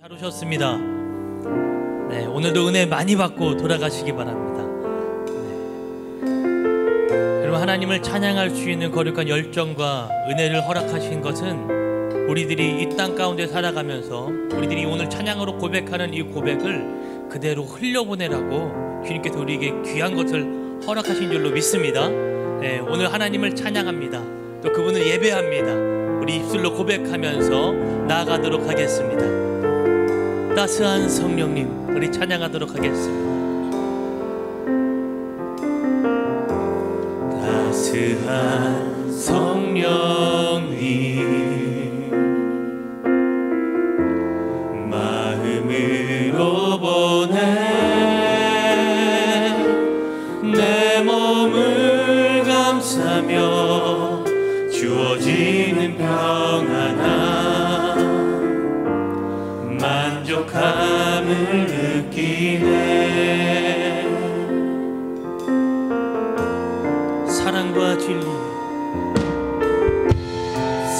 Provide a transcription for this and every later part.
잘 오셨습니다. 네, 오늘도 은혜 많이 받고 돌아가시기 바랍니다. 여러분, 하나님을 찬양할 수 있는 거룩한 열정과 은혜를 허락하신 것은 우리들이 이 땅 가운데 살아가면서 우리들이 오늘 찬양으로 고백하는 이 고백을 그대로 흘려보내라고 주님께서 우리에게 귀한 것을 허락하신 줄로 믿습니다. 네, 오늘 하나님을 찬양합니다. 또 그분을 예배합니다. 우리 입술로 고백하면서 나아가도록 하겠습니다. 따스한 성령님, 우리 찬양하도록 하겠습니다. 따스한 성령님, 마음으로 보내 내 몸을 감싸며 주어지는 평안함 만족함을 느끼네. 사랑과 진리,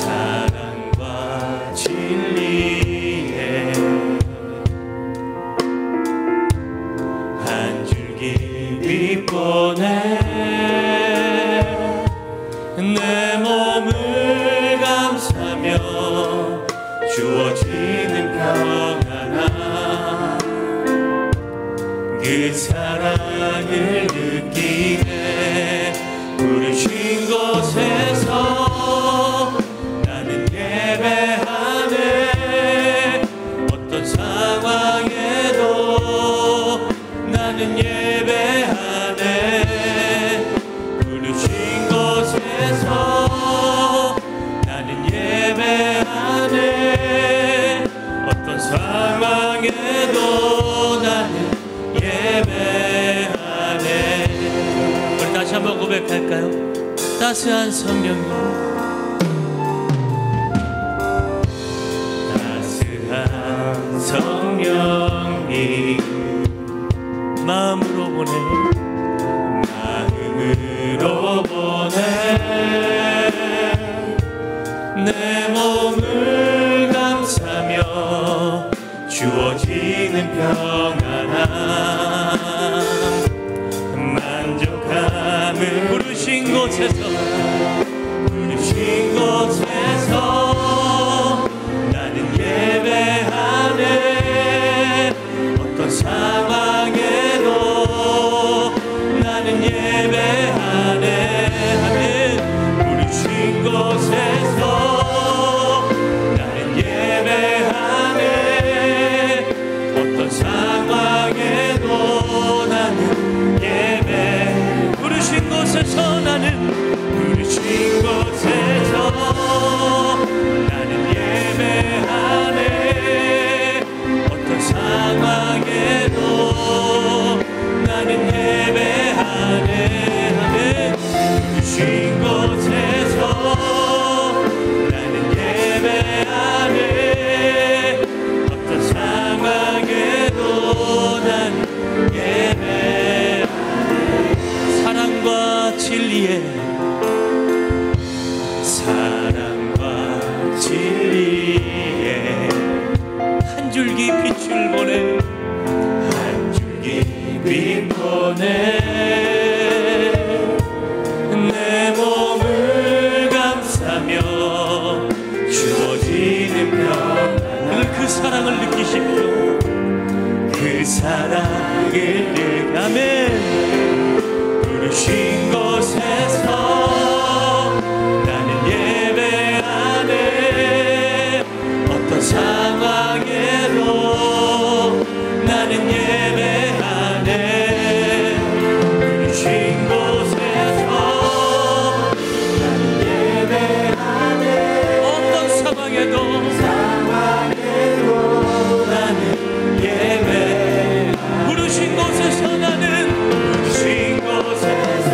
사랑과 진리에 한 줄기 빛보내 내 몸을 감싸며 주어지는 평안함 그 사랑을 느끼네. 부르신 곳에서 나는 예배하네. 어떤 상황에도 나는 예배하네. 부르신 곳에서 나는 예배하네. 어떤 상황에도 나는 예배하네. 우리 다시 한번 고백할까요? 따스한 성령님, 따스한 성령님, 마음으로 보내 마음으로 보내 내 몸을 감싸며 주어지는 평안함 만족함을 부르신 곳에서 부르신 곳에서 나는 예배하네. 어떤 상황에도 나는 예배하네. 부르신 곳에서 나는 예배하네. 어떤 상황에도 나는 예배. 부르신 곳에서 나는 부르신 곳에서 나는 예배하네. 어떤 상황에도 나는 예배하네. 부르신 곳에서 나는 예배하네. 어떤 상황에도 나는 예배하네. 사랑과 진리에 사랑과 진리에 한 줄기 빛을 보내 한 줄기 빛 보내 내 몸을 감싸며 주어지는 평안함 그 사랑을 느끼십시오. 그 사랑을 느끼 아멘. 부르신 곳에서 나는 예배하네. 어떤 상황에도 나는 예배하네. 부르신 곳에서 나는 예배하네. 어떤 상황에도 나는 예배. 부르신 곳에서 나는 부르신 곳에서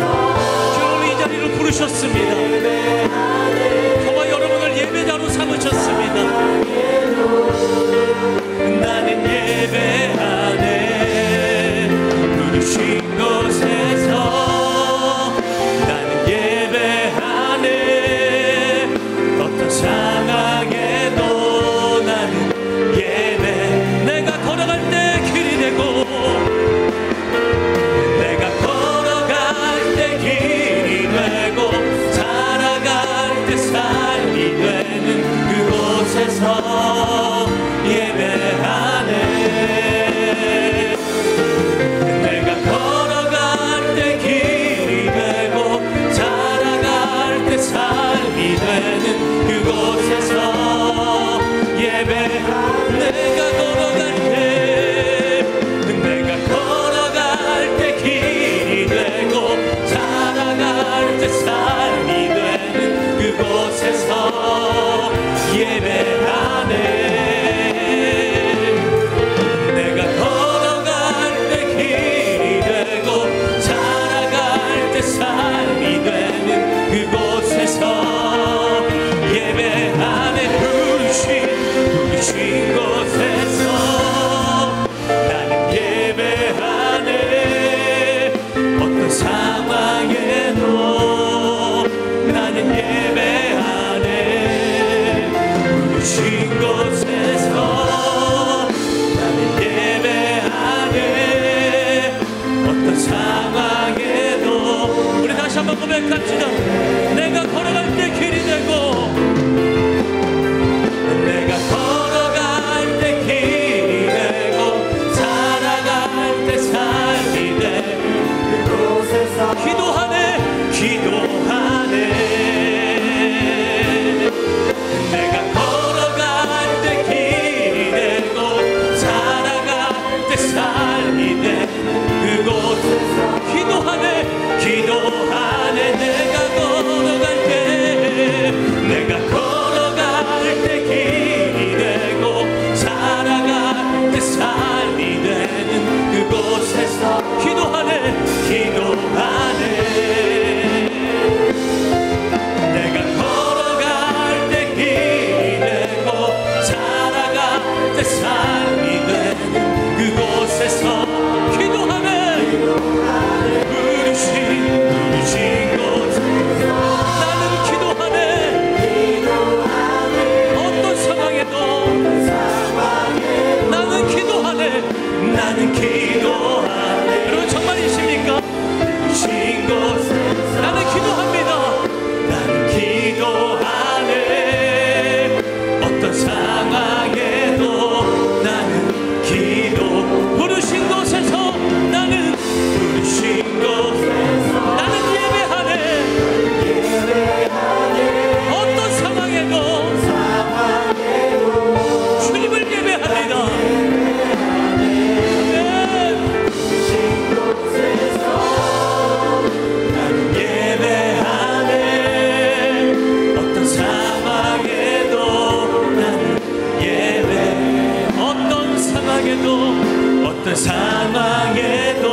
어떤 상황에도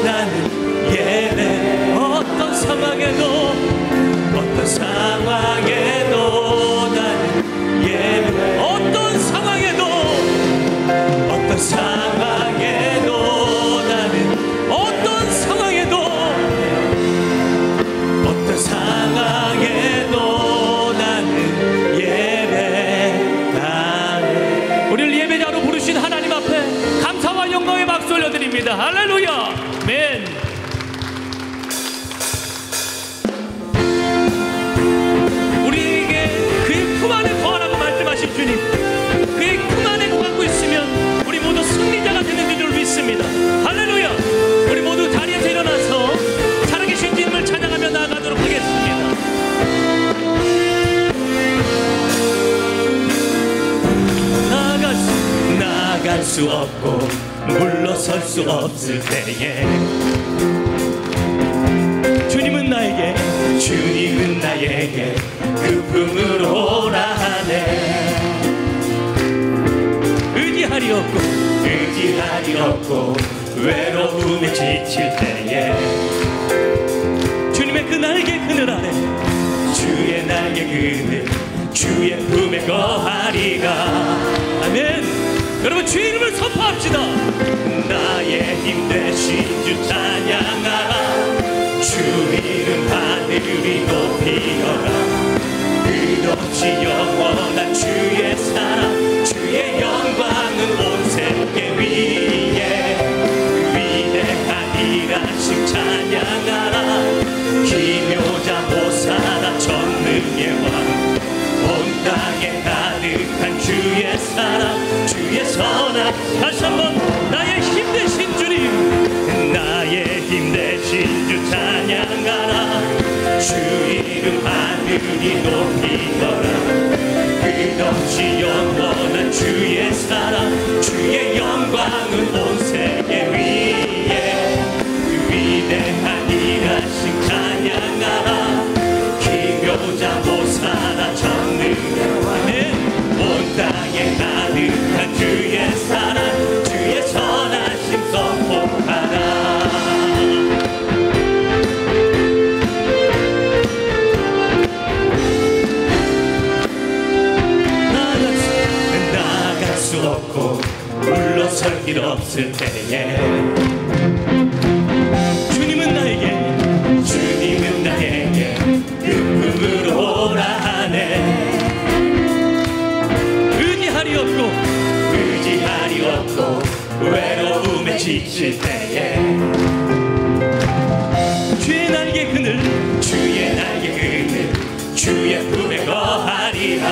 나는 예배, 어떤 상황에도, 어떤 상황에도 나는 예배, 어떤 상황에도, 어떤 상황에도 나는, 어떤 상황에도, 어떤 상황에도 나는 예배하네. 우리를 예배자로 부르신 하나님 앞에 감사와 영광의 박수 올려드립니다. 할렐루야. 아멘. 우리에게 그의 품 안에 거하라고 말씀하신 주님, 그의 품 안에 거하고 있으면 우리 모두 승리자가 되는 줄 믿습니다. 할렐루야. 우리 모두 자리에서 일어나서 살아계신 주님을 찬양하며 나아가도록 하겠습니다. 나아갈 수 없고 물러설 수 없을 때에 주님은 나에게 그 품으로 오라 하네. 의지할이 없고 외로움에 지칠 때에 주님의 그 날개 그늘 아래, 주의 날개 그늘, 주의 품에 거하리가. 아멘. 여러분, 주의 이름을 선포합시다. 나의 힘 되신 주 찬양하라. 주 이름 하늘이 높이어라. 끝없이 영원한 주의 사랑, 주의 영광은 온 세계 위에. 위대한 일하심 찬양하라. 기묘자 보살아 전능의 왕, 온 땅에 가득한 주의 사랑, 주의 선한. 다시 한번, 나의 힘 되신 주님, 나의 힘 되신 주 찬양하라. 주 이름 하늘이 높이더라. 끝없이 영원한 주의 사랑, 주의 영광은 온 세계 위에. 위대한 일하심 찬양하라. 기묘자 보살아 전능의 왕, 온 땅에 가득한 주의 사랑, 주의 선하심 선포하라. 나아갈 수 없고 물러설 길 없을 때에 주님은 나에게 그 품으로 오라 하네. 의지할이 없고 외로움에 지칠 때에 주의 날개 그늘, 주의 품에 거하리라.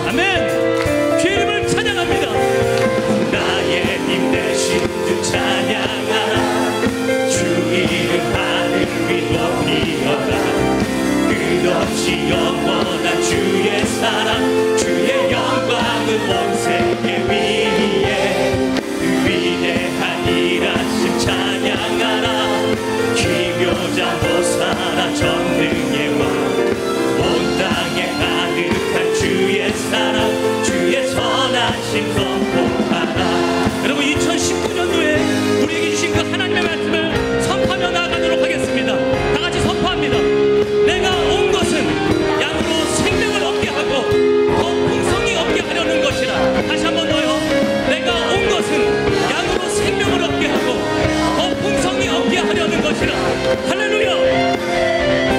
아멘. 주의 이름을 찬양합니다. 나의 힘 되신 주 찬양하라. 주 이름 하늘 위 높이어라. 끝없이 영원한 주의 사랑, 주의 영광은 온 세계 위에. 위대한 일하심 찬양하라. 기묘자 보살아 전능의 왕, 온 땅에 가득한 주의 사랑, 주의 선하심 선포하라. 여러분, 2019년도에 우리에게 주신 그 하나님의 말씀을 선포하며 나아가도록 하겠습니다. 다 같이 선포합니다. 내가 온 것은 양으로 생명을 얻게 하고 더 풍성히 얻게 하려는 것이라. 다시 한 번 더요. 내가 온 것은 양으로 생명을 얻게 하고 더 풍성히 얻게 하려는 것이라. 할렐루야.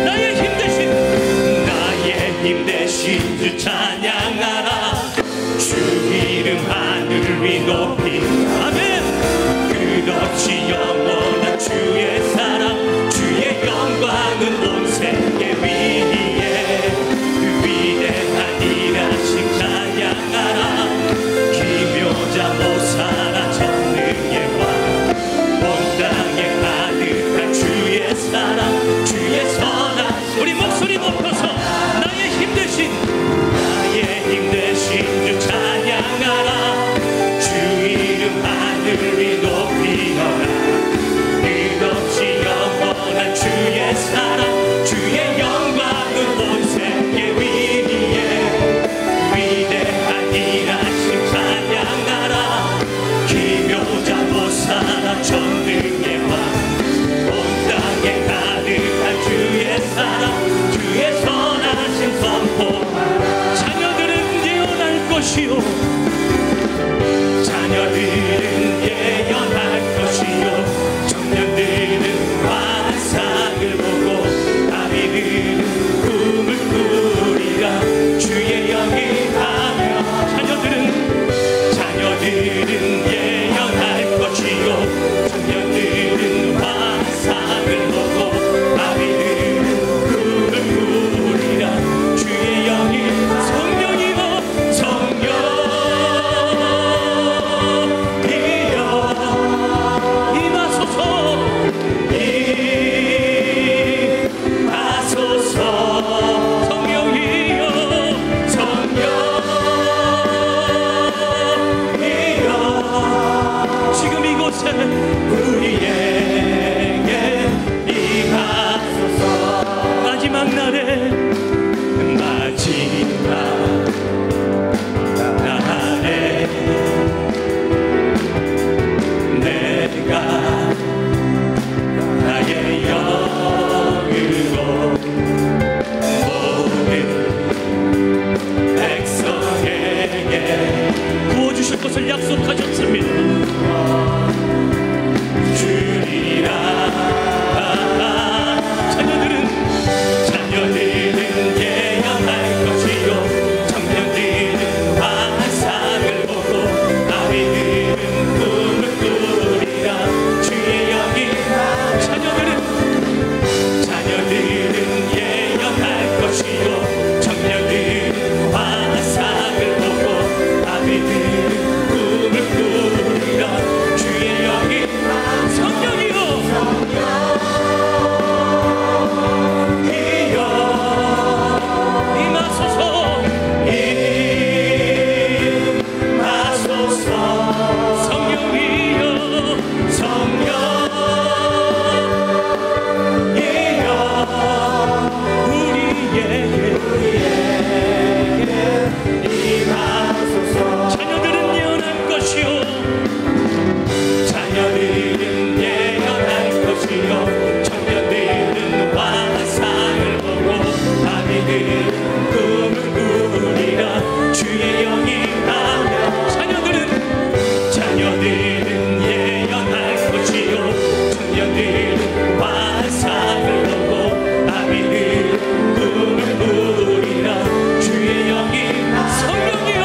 나의 힘 대신 주 찬양하라. 주 이름 하늘 위 높이. 아멘. 끝없이 영원한 주의 사랑, 주의 영광은 온 세계 위에. 위대한 일하심 찬양하라. 기묘자 보살아 전능의 왕, 온 땅에 가득한 주의 사랑, 주의 선한. 우리 목소리 높여서 나의 힘 대신 주 찬양하라. 주 이름 하늘 위 높이어라. 자녀들은 예언할 것이요 청년들은 환상을 보고 아비들은 꿈을 꾸리라 주의 영이 나며 자녀들은 예언할 것이요 청년들은 환상을 보고 아비들은 꿈을 꾸리라 주의 영이 성령이여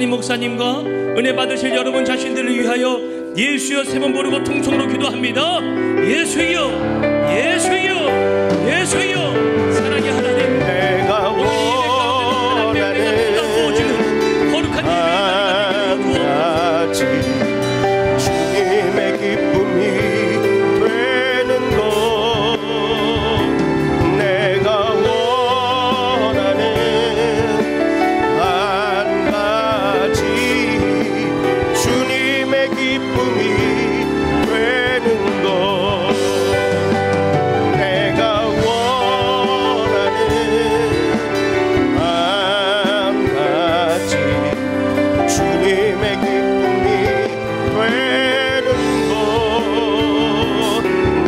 목사님과 은혜 받으실 여러분 자신들을 위하여 예수여 세 번 부르고 통성으로 기도합니다. 예수여, 예수여, 예수여. 사랑의 하나님, 내가 원하는 거룩한 주님의 기쁨이 되는 것, 내가 원하는 한 가지 주님의 기쁨이 되는 것, 내가 원하는 한 가지 주님의 기쁨이 되는 것,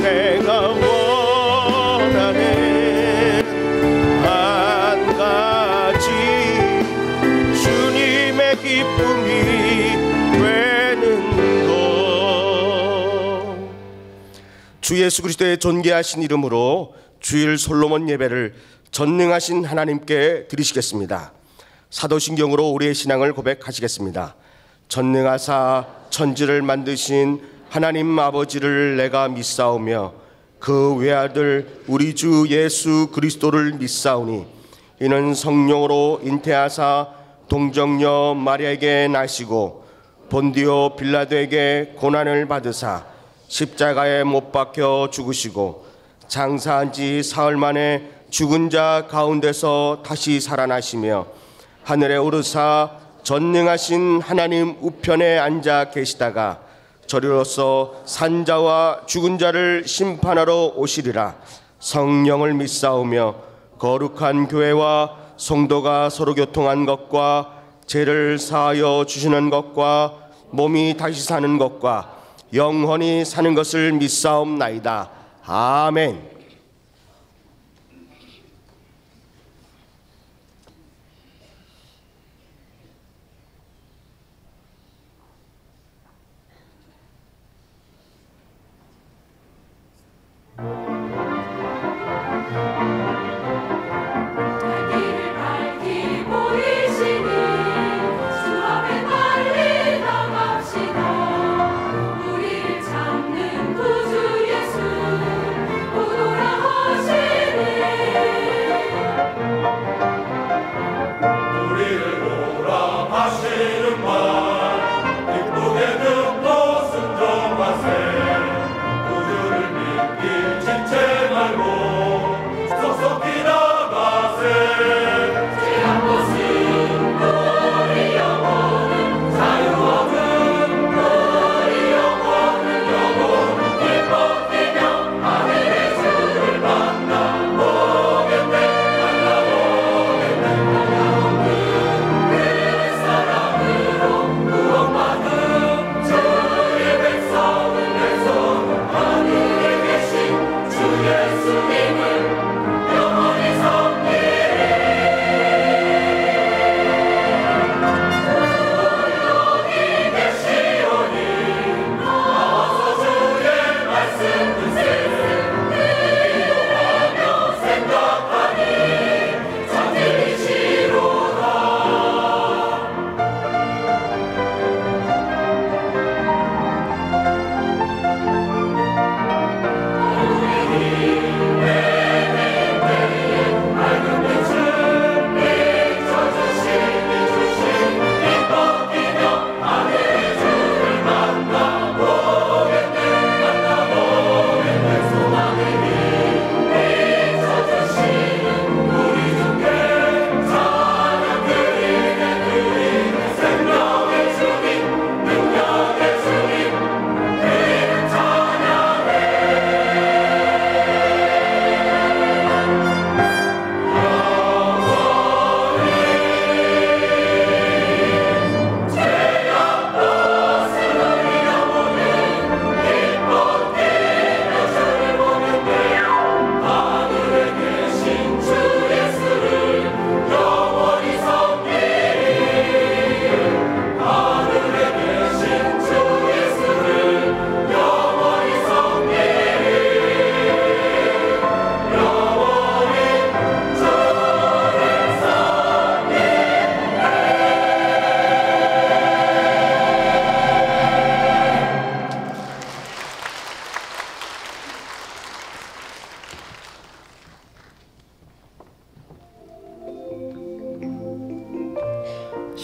내가 원하는 한 가지 주님의 기쁨이 되는 것. 주 예수 그리스도의 존귀하신 이름으로 주일 솔로몬 예배를 전능하신 하나님께 드리시겠습니다. 사도신경으로 우리의 신앙을 고백하시겠습니다. 전능하사 천지를 만드신 하나님 아버지를 내가 믿사오며 그 외아들 우리 주 예수 그리스도를 믿사오니 이는 성령으로 잉태하사 동정녀 마리아에게 나시고 본디오 빌라도에게 고난을 받으사 십자가에 못 박혀 죽으시고 장사한 지 사흘 만에 죽은 자 가운데서 다시 살아나시며 하늘에 오르사 전능하신 하나님 우편에 앉아 계시다가 저리로서 산자와 죽은 자를 심판하러 오시리라. 성령을 믿사오며 거룩한 교회와 성도가 서로 교통한 것과 죄를 사하여 주시는 것과 몸이 다시 사는 것과 영원히 사는 것을 믿사옵나이다. 아멘.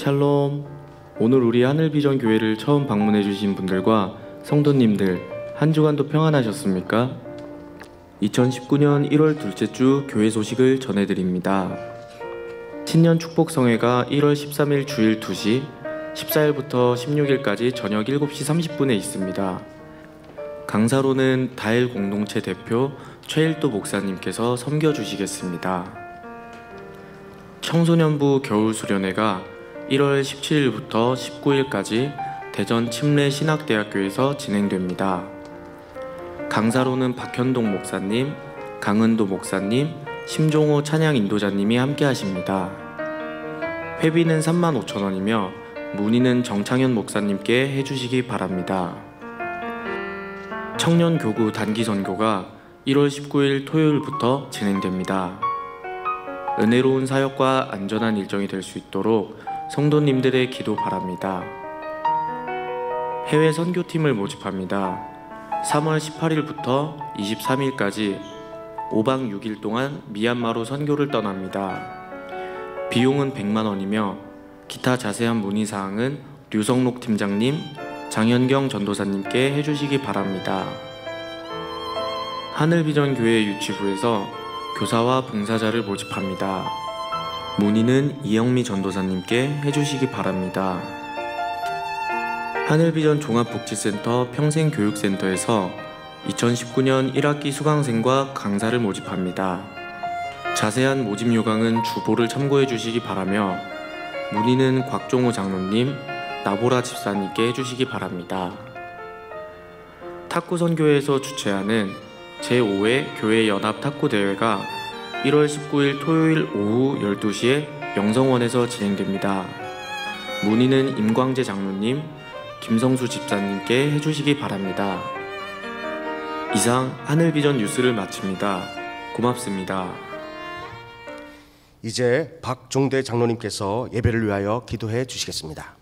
샬롬. 오늘 우리 하늘비전 교회를 처음 방문해 주신 분들과 성도님들 한 주간도 평안하셨습니까? 2019년 1월 둘째 주 교회 소식을 전해드립니다. 신년 축복성회가 1월 13일 주일 2시, 14일부터 16일까지 저녁 7시 30분에 있습니다. 강사로는 다일 공동체 대표 최일도 목사님께서 섬겨주시겠습니다. 청소년부 겨울수련회가 1월 17일부터 19일까지 대전 침례신학대학교에서 진행됩니다. 강사로는 박현동 목사님, 강은도 목사님, 심종호 찬양인도자님이 함께 하십니다. 회비는 35,000원이며 문의는 정창현 목사님께 해주시기 바랍니다. 청년교구 단기선교가 1월 19일 토요일부터 진행됩니다. 은혜로운 사역과 안전한 일정이 될 수 있도록 성도님들의 기도 바랍니다. 해외 선교팀을 모집합니다. 3월 18일부터 23일까지 5박 6일 동안 미얀마로 선교를 떠납니다. 비용은 100만 원이며 기타 자세한 문의사항은 류성록 팀장님, 장현경 전도사님께 해주시기 바랍니다. 하늘비전 교회 유치부에서 교사와 봉사자를 모집합니다. 문의는 이영미 전도사님께 해주시기 바랍니다. 하늘비전 종합복지센터 평생교육센터에서 2019년 1학기 수강생과 강사를 모집합니다. 자세한 모집 요강은 주보를 참고해 주시기 바라며 문의는 곽종호 장로님, 나보라 집사님께 해주시기 바랍니다. 탁구선교회에서 주최하는 제5회 교회 연합 탁구 대회가 1월 19일 토요일 오후 12시에 영성원에서 진행됩니다. 문의는 임광재 장로님, 김성수 집사님께 해주시기 바랍니다. 이상 하늘비전 뉴스를 마칩니다. 고맙습니다. 이제 박종대 장로님께서 예배를 위하여 기도해 주시겠습니다.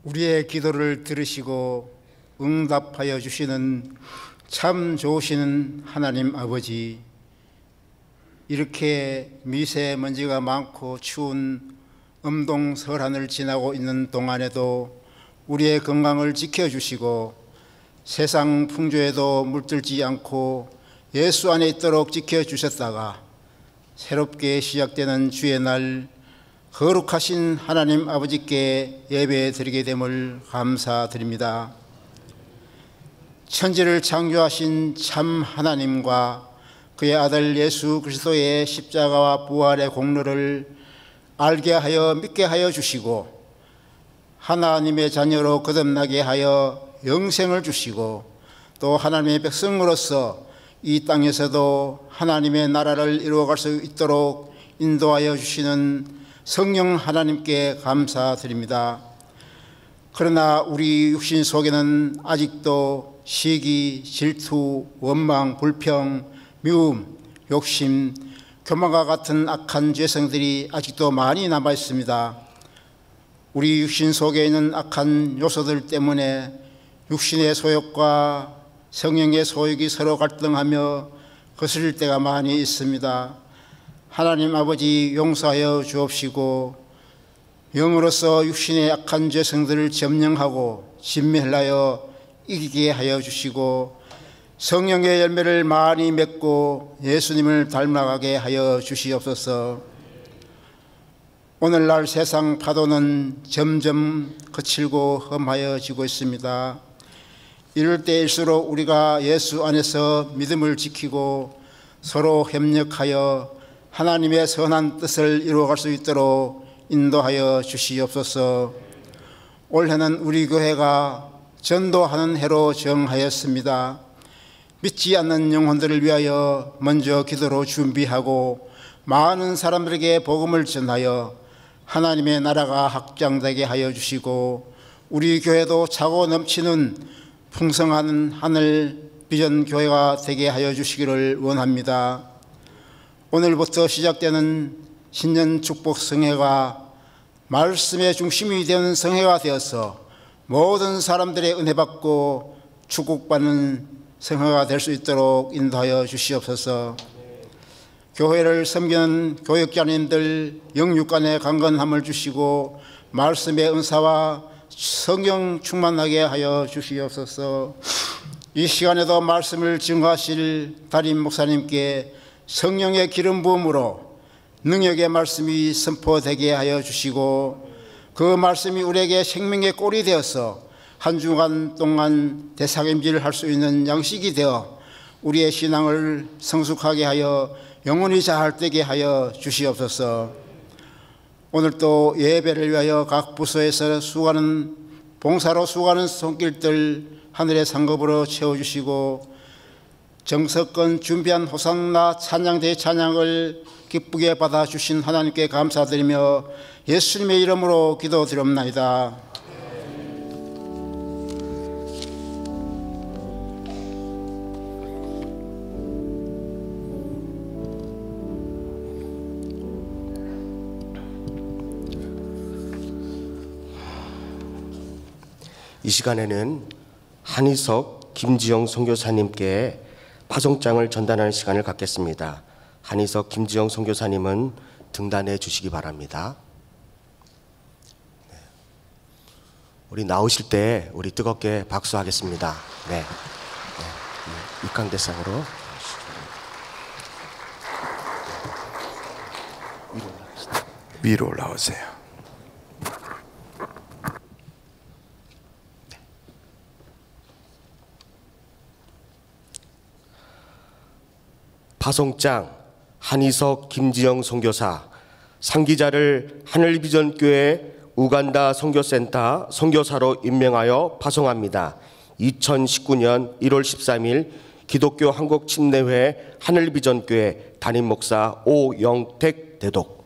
우리의 기도를 들으시고 응답하여 주시는 참 좋으신 하나님 아버지, 이렇게 미세먼지가 많고 추운 음동설한을 지나고 있는 동안에도 우리의 건강을 지켜주시고 세상 풍조에도 물들지 않고 예수 안에 있도록 지켜주셨다가 새롭게 시작되는 주의 날 거룩하신 하나님 아버지께 예배드리게 됨을 감사드립니다. 천지를 창조하신 참 하나님과 그의 아들 예수 그리스도의 십자가와 부활의 공로를 알게 하여 믿게 하여 주시고 하나님의 자녀로 거듭나게 하여 영생을 주시고 또 하나님의 백성으로서 이 땅에서도 하나님의 나라를 이루어갈 수 있도록 인도하여 주시는 성령 하나님께 감사드립니다. 그러나 우리 육신 속에는 아직도 시기, 질투, 원망, 불평, 미움, 욕심, 교만과 같은 악한 죄성들이 아직도 많이 남아 있습니다. 우리 육신 속에 있는 악한 요소들 때문에 육신의 소욕과 성령의 소욕이 서로 갈등하며 거스릴 때가 많이 있습니다. 하나님 아버지 용서하여 주옵시고 영으로서 육신의 악한 죄성들을 점령하고 진멸하여 이기게 하여 주시고 성령의 열매를 많이 맺고 예수님을 닮아가게 하여 주시옵소서. 오늘날 세상 파도는 점점 거칠고 험하여지고 있습니다. 이럴 때일수록 우리가 예수 안에서 믿음을 지키고 서로 협력하여 하나님의 선한 뜻을 이루어갈 수 있도록 인도하여 주시옵소서. 올해는 우리 교회가 전도하는 해로 정하였습니다. 믿지 않는 영혼들을 위하여 먼저 기도로 준비하고 많은 사람들에게 복음을 전하여 하나님의 나라가 확장되게 하여 주시고 우리 교회도 차고 넘치는 풍성한 하늘 비전 교회가 되게 하여 주시기를 원합니다. 오늘부터 시작되는 신년 축복 성회가 말씀의 중심이 되는 성회가 되어서 모든 사람들의 은혜 받고 축복받는 성회가 될 수 있도록 인도하여 주시옵소서. 교회를 섬기는 교역자님들 영육간의 강건함을 주시고 말씀의 은사와 성령 충만하게 하여 주시옵소서. 이 시간에도 말씀을 증거하실 담임 목사님께 성령의 기름 부음으로 능력의 말씀이 선포되게 하여 주시고 그 말씀이 우리에게 생명의 꼴이 되어서 한 주간 동안 대사김질을 할 수 있는 양식이 되어 우리의 신앙을 성숙하게 하여 영원히 자활되게 하여 주시옵소서. 오늘도 예배를 위하여 각 부서에서 수고하는 봉사로 수고하는 손길들 하늘의 상급으로 채워주시고 정석권 준비한 호상나 찬양대 찬양을 기쁘게 받아주신 하나님께 감사드리며 예수님의 이름으로 기도드립나이다. 이 시간에는 한희석 김지영 선교사님께 파송장을 전달하는 시간을 갖겠습니다. 한희석 김지영 선교사님은 등단해 주시기 바랍니다. 우리 나오실 때 우리 뜨겁게 박수하겠습니다. 네. 입강대상으로 위로 올라오세요. 파송장 한희석 김지영 선교사, 상기자를 하늘비전교회 우간다 선교센터 선교사로 임명하여 파송합니다. 2019년 1월 13일 기독교 한국침례회 하늘비전교회 담임목사 오영택 대독.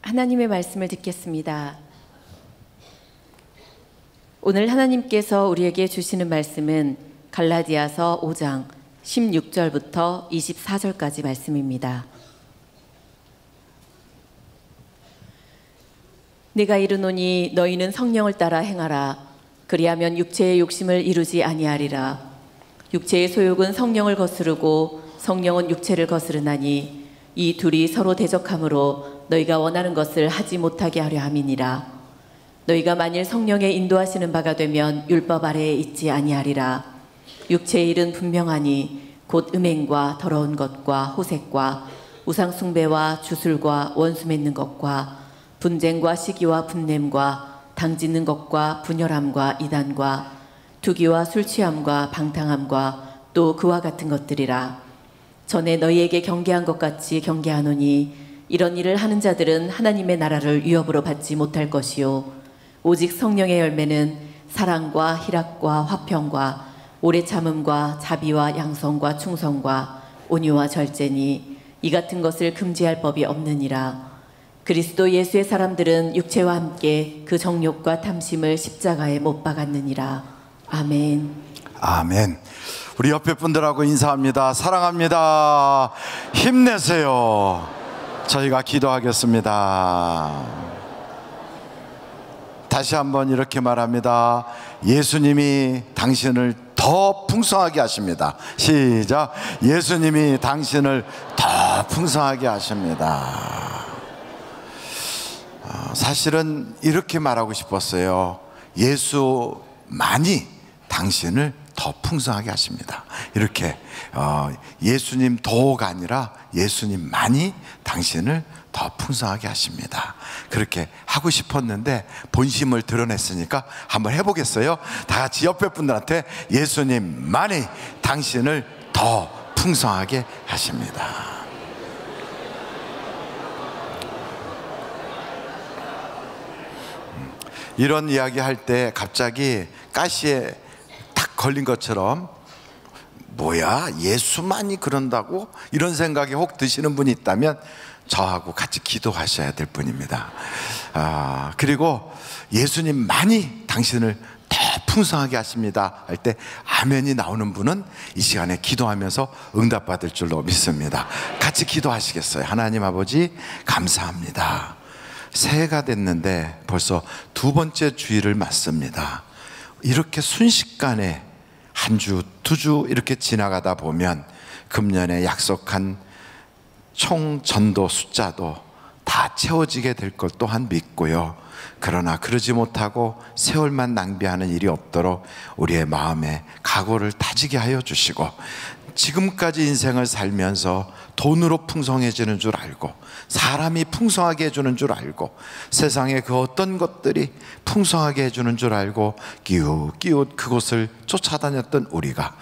하나님의 말씀을 듣겠습니다. 오늘 하나님께서 우리에게 주시는 말씀은 갈라디아서 5장 16절부터 24절까지 말씀입니다. 내가 이르노니 너희는 성령을 따라 행하라. 그리하면 육체의 욕심을 이루지 아니하리라. 육체의 소욕은 성령을 거스르고 성령은 육체를 거스르나니 이 둘이 서로 대적하므로 너희가 원하는 것을 하지 못하게 하려 함이니라. 너희가 만일 성령의 인도하시는 바가 되면 율법 아래에 있지 아니하리라. 육체의 일은 분명하니 곧 음행과 더러운 것과 호색과 우상 숭배와 주술과 원수 맺는 것과 분쟁과 시기와 분냄과 당짓는 것과 분열함과 이단과 투기와 술 취함과 방탕함과 또 그와 같은 것들이라. 전에 너희에게 경계한 것 같이 경계하노니 이런 일을 하는 자들은 하나님의 나라를 위협으로 받지 못할 것이요 오직 성령의 열매는 사랑과 희락과 화평과 오래 참음과 자비와 양성과 충성과 온유와 절제니 이 같은 것을 금지할 법이 없느니라. 그리스도 예수의 사람들은 육체와 함께 그 정욕과 탐심을 십자가에 못 박았느니라. 아멘. 아멘. 우리 옆에 분들하고 인사합니다. 사랑합니다. 힘내세요. 저희가 기도하겠습니다. 다시 한번 이렇게 말합니다. 예수님이 당신을 더 풍성하게 하십니다. 시작. 예수님이 당신을 더 풍성하게 하십니다. 사실은 이렇게 말하고 싶었어요. 예수만이 당신을 더 풍성하게 하십니다. 이렇게 예수님 도가 아니라 예수님만이 당신을 더 풍성하게 하십니다. 그렇게 하고 싶었는데 본심을 드러냈으니까 한번 해보겠어요. 다 같이 옆에 분들한테 예수님만이 당신을 더 풍성하게 하십니다. 이런 이야기 할 때 갑자기 가시에 딱 걸린 것처럼 뭐야 예수만이 그런다고? 이런 생각이 혹 드시는 분이 있다면 저하고 같이 기도하셔야 될 분입니다. 그리고 예수님만이 당신을 더 풍성하게 하십니다 할 때 아멘이 나오는 분은 이 시간에 기도하면서 응답받을 줄로 믿습니다. 같이 기도하시겠어요? 하나님 아버지 감사합니다. 새해가 됐는데 벌써 두 번째 주일을 맞습니다. 이렇게 순식간에 한 주, 두 주 이렇게 지나가다 보면 금년에 약속한 총 전도 숫자도 다 채워지게 될 것 또한 믿고요. 그러나 그러지 못하고 세월만 낭비하는 일이 없도록 우리의 마음에 각오를 다지게 하여 주시고, 지금까지 인생을 살면서 돈으로 풍성해지는 줄 알고 사람이 풍성하게 해주는 줄 알고 세상의 그 어떤 것들이 풍성하게 해주는 줄 알고 끼웃끼웃 그곳을 쫓아다녔던 우리가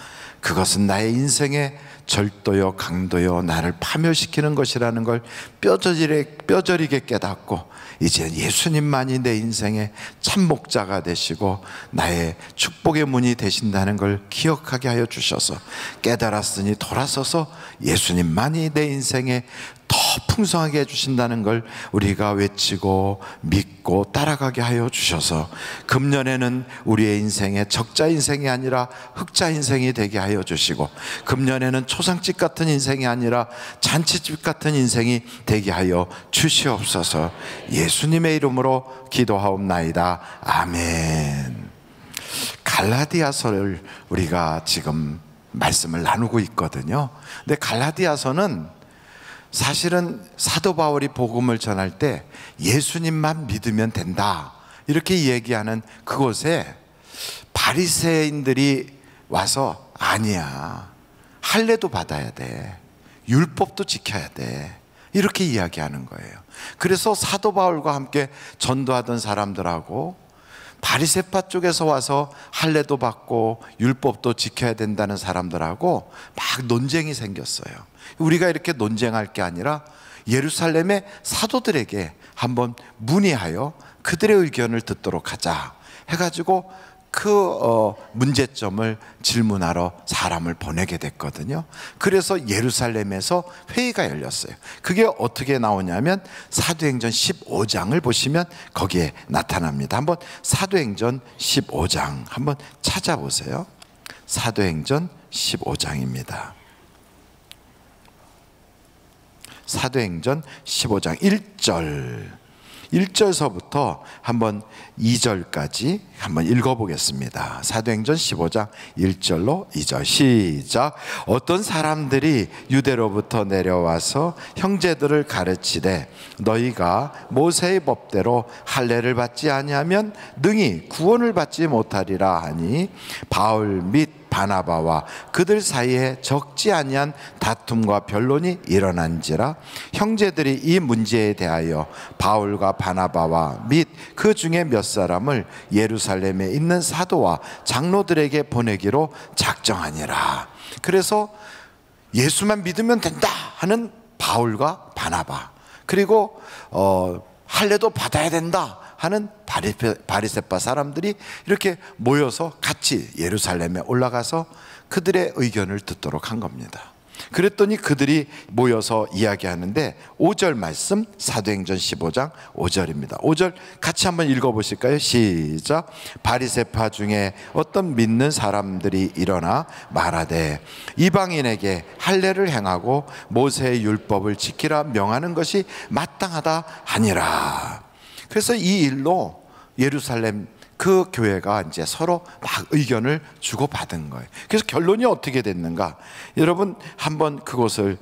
그것은 나의 인생의 절도요 강도요 나를 파멸시키는 것이라는 걸 뼈저리게 깨닫고 이제 예수님만이 내 인생의 참 목자가 되시고 나의 축복의 문이 되신다는 걸 기억하게 하여 주셔서 깨달았으니 돌아서서 예수님만이 내 인생에 더 풍성하게 해주신다는 걸 우리가 외치고 믿고 따라가게 하여 주셔서 금년에는 우리의 인생에 적자 인생이 아니라 흑자 인생이 되게 하여 주시고 금년에는 초상집 같은 인생이 아니라 잔치집 같은 인생이 되게 하여 주시옵소서. 예수님의 이름으로 기도하옵나이다. 아멘. 갈라디아서를 우리가 지금 말씀을 나누고 있거든요. 근데 갈라디아서는 사실은 사도 바울이 복음을 전할 때 예수님만 믿으면 된다 이렇게 얘기하는 그곳에 바리새인들이 와서 아니야, 할례도 받아야 돼, 율법도 지켜야 돼 이렇게 이야기하는 거예요. 그래서 사도 바울과 함께 전도하던 사람들하고 바리새파 쪽에서 와서 할례도 받고 율법도 지켜야 된다는 사람들하고 막 논쟁이 생겼어요. 우리가 이렇게 논쟁할 게 아니라 예루살렘의 사도들에게 한번 문의하여 그들의 의견을 듣도록 하자 해가지고 그 문제점을 질문하러 사람을 보내게 됐거든요. 그래서 예루살렘에서 회의가 열렸어요. 그게 어떻게 나오냐면 사도행전 15장을 보시면 거기에 나타납니다. 한번 사도행전 15장 한번 찾아보세요. 사도행전 15장입니다. 사도행전 15장 1절서부터 한번 2절까지 한번 읽어보겠습니다. 사도행전 15장 1절로 2절 시작. 어떤 사람들이 유대로부터 내려와서 형제들을 가르치되 너희가 모세의 법대로 할례를 받지 아니하면 능히 구원을 받지 못하리라 하니 바울 및 바나바와 그들 사이에 적지 아니한 다툼과 변론이 일어난지라 형제들이 이 문제에 대하여 바울과 바나바와 및 그 중에 몇 사람을 예루살렘에 있는 사도와 장로들에게 보내기로 작정하니라. 그래서 예수만 믿으면 된다 하는 바울과 바나바, 그리고 할례도 받아야 된다 하는 바리새파 사람들이 이렇게 모여서 같이 예루살렘에 올라가서 그들의 의견을 듣도록 한 겁니다. 그랬더니 그들이 모여서 이야기하는데 5절 말씀, 사도행전 15장 5절입니다. 5절 같이 한번 읽어보실까요? 시작. 바리새파 중에 어떤 믿는 사람들이 일어나 말하되 이방인에게 할례를 행하고 모세의 율법을 지키라 명하는 것이 마땅하다 하니라. 그래서 이 일로 예루살렘 그 교회가 이제 서로 막 의견을 주고받은 거예요. 그래서 결론이 어떻게 됐는가? 여러분 한번 그것을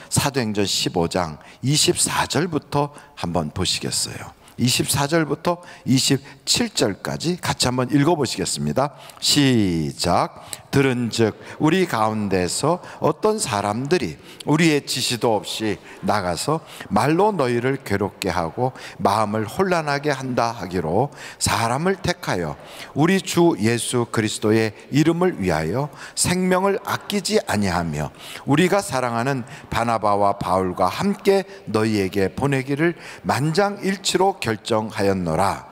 사도행전 15장 24절부터 한번 보시겠어요? 24절부터 27절까지 같이 한번 읽어보시겠습니다. 시작. 들은즉 우리 가운데서 어떤 사람들이 우리의 지시도 없이 나가서 말로 너희를 괴롭게 하고 마음을 혼란하게 한다 하기로 사람을 택하여 우리 주 예수 그리스도의 이름을 위하여 생명을 아끼지 아니하며 우리가 사랑하는 바나바와 바울과 함께 너희에게 보내기를 만장일치로 결정하였노라.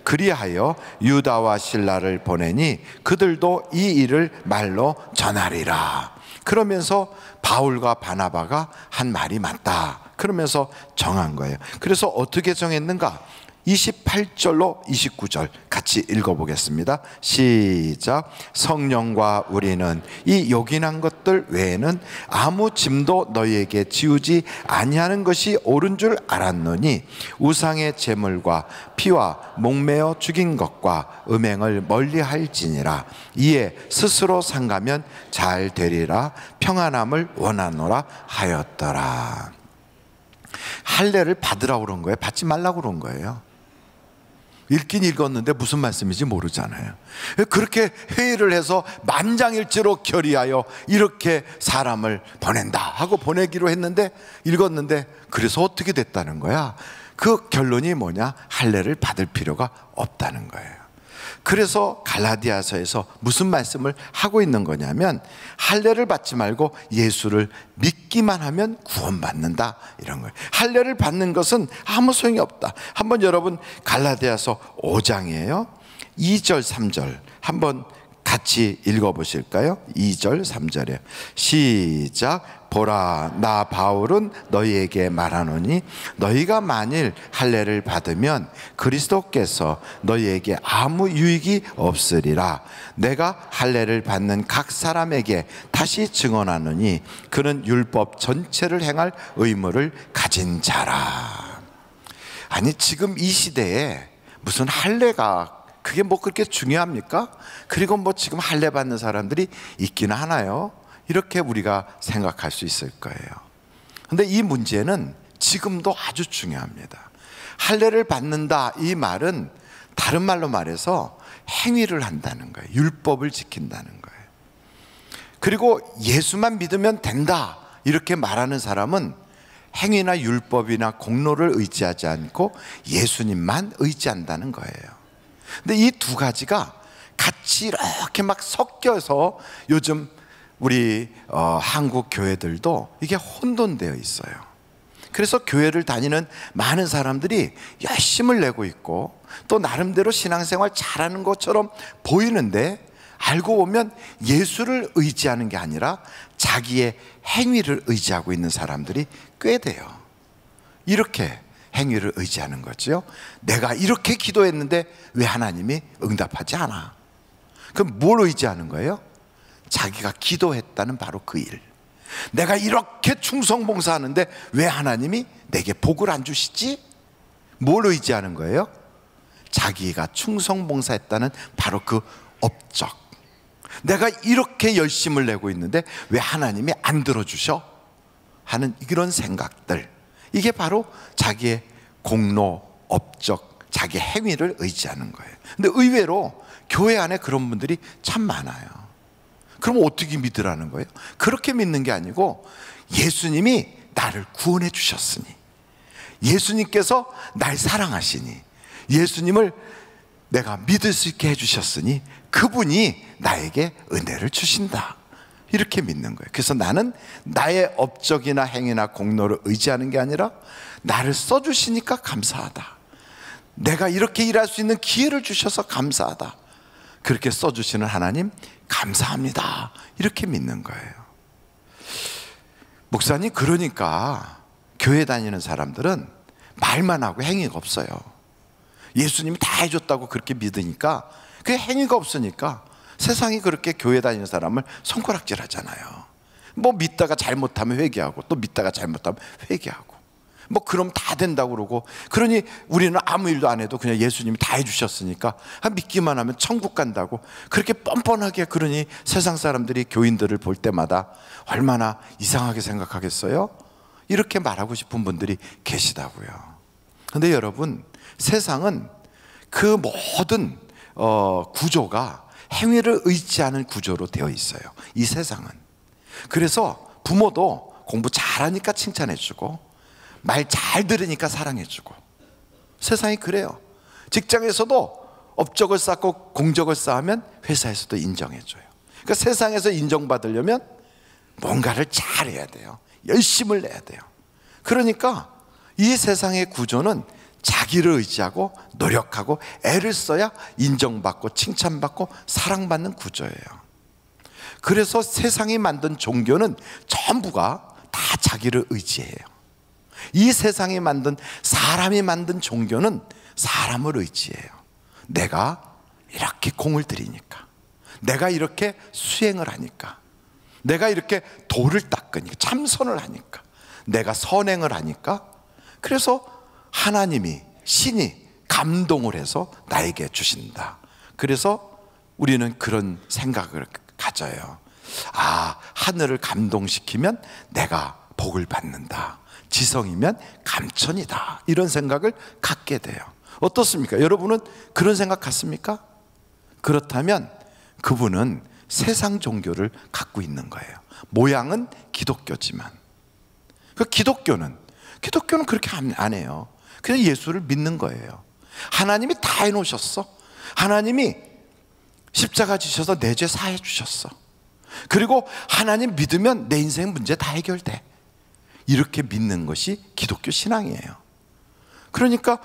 그리하여 유다와 실라를 보내니 그들도 이 일을 말로 전하리라. 그러면서 바울과 바나바가 한 말이 맞다 그러면서 정한 거예요. 그래서 어떻게 정했는가? 28절로 29절 같이 읽어보겠습니다. 시작. 성령과 우리는 이 요긴한 것들 외에는 아무 짐도 너희에게 지우지 아니하는 것이 옳은 줄 알았노니 우상의 제물과 피와 목매어 죽인 것과 음행을 멀리할지니라. 이에 스스로 상가면 잘 되리라. 평안함을 원하노라 하였더라. 할례를 받으라고 그런 거예요? 받지 말라고 그런 거예요? 읽긴 읽었는데 무슨 말씀인지 모르잖아요. 그렇게 회의를 해서 만장일치로 결의하여 이렇게 사람을 보낸다 하고 보내기로 했는데 읽었는데 그래서 어떻게 됐다는 거야? 그 결론이 뭐냐? 할례를 받을 필요가 없다는 거예요. 그래서 갈라디아서에서 무슨 말씀을 하고 있는 거냐면 할례를 받지 말고 예수를 믿기만 하면 구원받는다, 이런 거예요. 할례를 받는 것은 아무 소용이 없다. 한번 여러분 갈라디아서 5장이에요. 2절 3절 한번 같이 읽어보실까요? 2절 3절에 시작. 보라, 나 바울은 너희에게 말하노니 너희가 만일 할례를 받으면 그리스도께서 너희에게 아무 유익이 없으리라. 내가 할례를 받는 각 사람에게 다시 증언하노니 그는 율법 전체를 행할 의무를 가진 자라. 아니, 지금 이 시대에 무슨 할례가 그게 뭐 그렇게 중요합니까? 그리고 뭐 지금 할례 받는 사람들이 있기는 하나요? 이렇게 우리가 생각할 수 있을 거예요. 그런데 이 문제는 지금도 아주 중요합니다. 할례를 받는다, 이 말은 다른 말로 말해서 행위를 한다는 거예요. 율법을 지킨다는 거예요. 그리고 예수만 믿으면 된다, 이렇게 말하는 사람은 행위나 율법이나 공로를 의지하지 않고 예수님만 의지한다는 거예요. 근데 이 두 가지가 같이 이렇게 막 섞여서 요즘 우리 한국 교회들도 이게 혼돈되어 있어요. 그래서 교회를 다니는 많은 사람들이 열심을 내고 있고 또 나름대로 신앙생활 잘하는 것처럼 보이는데 알고 보면 예수를 의지하는 게 아니라 자기의 행위를 의지하고 있는 사람들이 꽤 돼요. 이렇게 행위를 의지하는 거죠. 내가 이렇게 기도했는데 왜 하나님이 응답하지 않아? 그럼 뭘 의지하는 거예요? 자기가 기도했다는 바로 그 일. 내가 이렇게 충성봉사하는데 왜 하나님이 내게 복을 안 주시지? 뭘 의지하는 거예요? 자기가 충성봉사했다는 바로 그 업적. 내가 이렇게 열심을 내고 있는데 왜 하나님이 안 들어주셔? 하는 이런 생각들. 이게 바로 자기의 공로, 업적, 자기 행위를 의지하는 거예요. 근데 의외로 교회 안에 그런 분들이 참 많아요. 그럼 어떻게 믿으라는 거예요? 그렇게 믿는 게 아니고 예수님이 나를 구원해 주셨으니, 예수님께서 날 사랑하시니, 예수님을 내가 믿을 수 있게 해주셨으니 그분이 나에게 은혜를 주신다, 이렇게 믿는 거예요. 그래서 나는 나의 업적이나 행위나 공로를 의지하는 게 아니라 나를 써주시니까 감사하다, 내가 이렇게 일할 수 있는 기회를 주셔서 감사하다, 그렇게 써주시는 하나님 감사합니다, 이렇게 믿는 거예요. 목사님, 그러니까 교회 다니는 사람들은 말만 하고 행위가 없어요. 예수님이 다 해줬다고 그렇게 믿으니까, 그게 행위가 없으니까 세상이 그렇게 교회 다니는 사람을 손가락질 하잖아요. 뭐 믿다가 잘못하면 회개하고, 또 믿다가 잘못하면 회개하고, 뭐 그럼 다 된다고 그러고, 그러니 우리는 아무 일도 안 해도 그냥 예수님이 다 해주셨으니까 믿기만 하면 천국 간다고 그렇게 뻔뻔하게, 그러니 세상 사람들이 교인들을 볼 때마다 얼마나 이상하게 생각하겠어요? 이렇게 말하고 싶은 분들이 계시다고요. 그런데 여러분, 세상은 그 모든 구조가 행위를 의지하는 구조로 되어 있어요, 이 세상은. 그래서 부모도 공부 잘하니까 칭찬해주고, 말 잘 들으니까 사랑해주고, 세상이 그래요. 직장에서도 업적을 쌓고 공적을 쌓으면 회사에서도 인정해줘요. 그러니까 세상에서 인정받으려면 뭔가를 잘해야 돼요. 열심을 내야 돼요. 그러니까 이 세상의 구조는 자기를 의지하고 노력하고 애를 써야 인정받고 칭찬받고 사랑받는 구조예요. 그래서 세상이 만든 종교는 전부가 다 자기를 의지해요. 이 세상이 만든, 사람이 만든 종교는 사람을 의지해요. 내가 이렇게 공을 들이니까, 내가 이렇게 수행을 하니까, 내가 이렇게 도를 닦으니까, 참선을 하니까, 내가 선행을 하니까, 그래서 하나님이, 신이 감동을 해서 나에게 주신다. 그래서 우리는 그런 생각을 가져요. 아, 하늘을 감동시키면 내가 복을 받는다, 지성이면 감천이다, 이런 생각을 갖게 돼요. 어떻습니까? 여러분은 그런 생각 갖습니까? 그렇다면 그분은 세상 종교를 갖고 있는 거예요. 모양은 기독교지만, 그 기독교는 그렇게 안 해요. 그냥 예수를 믿는 거예요. 하나님이 다 해놓으셨어. 하나님이 십자가 지셔서 내 죄 사해 주셨어. 그리고 하나님 믿으면 내 인생 문제 다 해결돼. 이렇게 믿는 것이 기독교 신앙이에요. 그러니까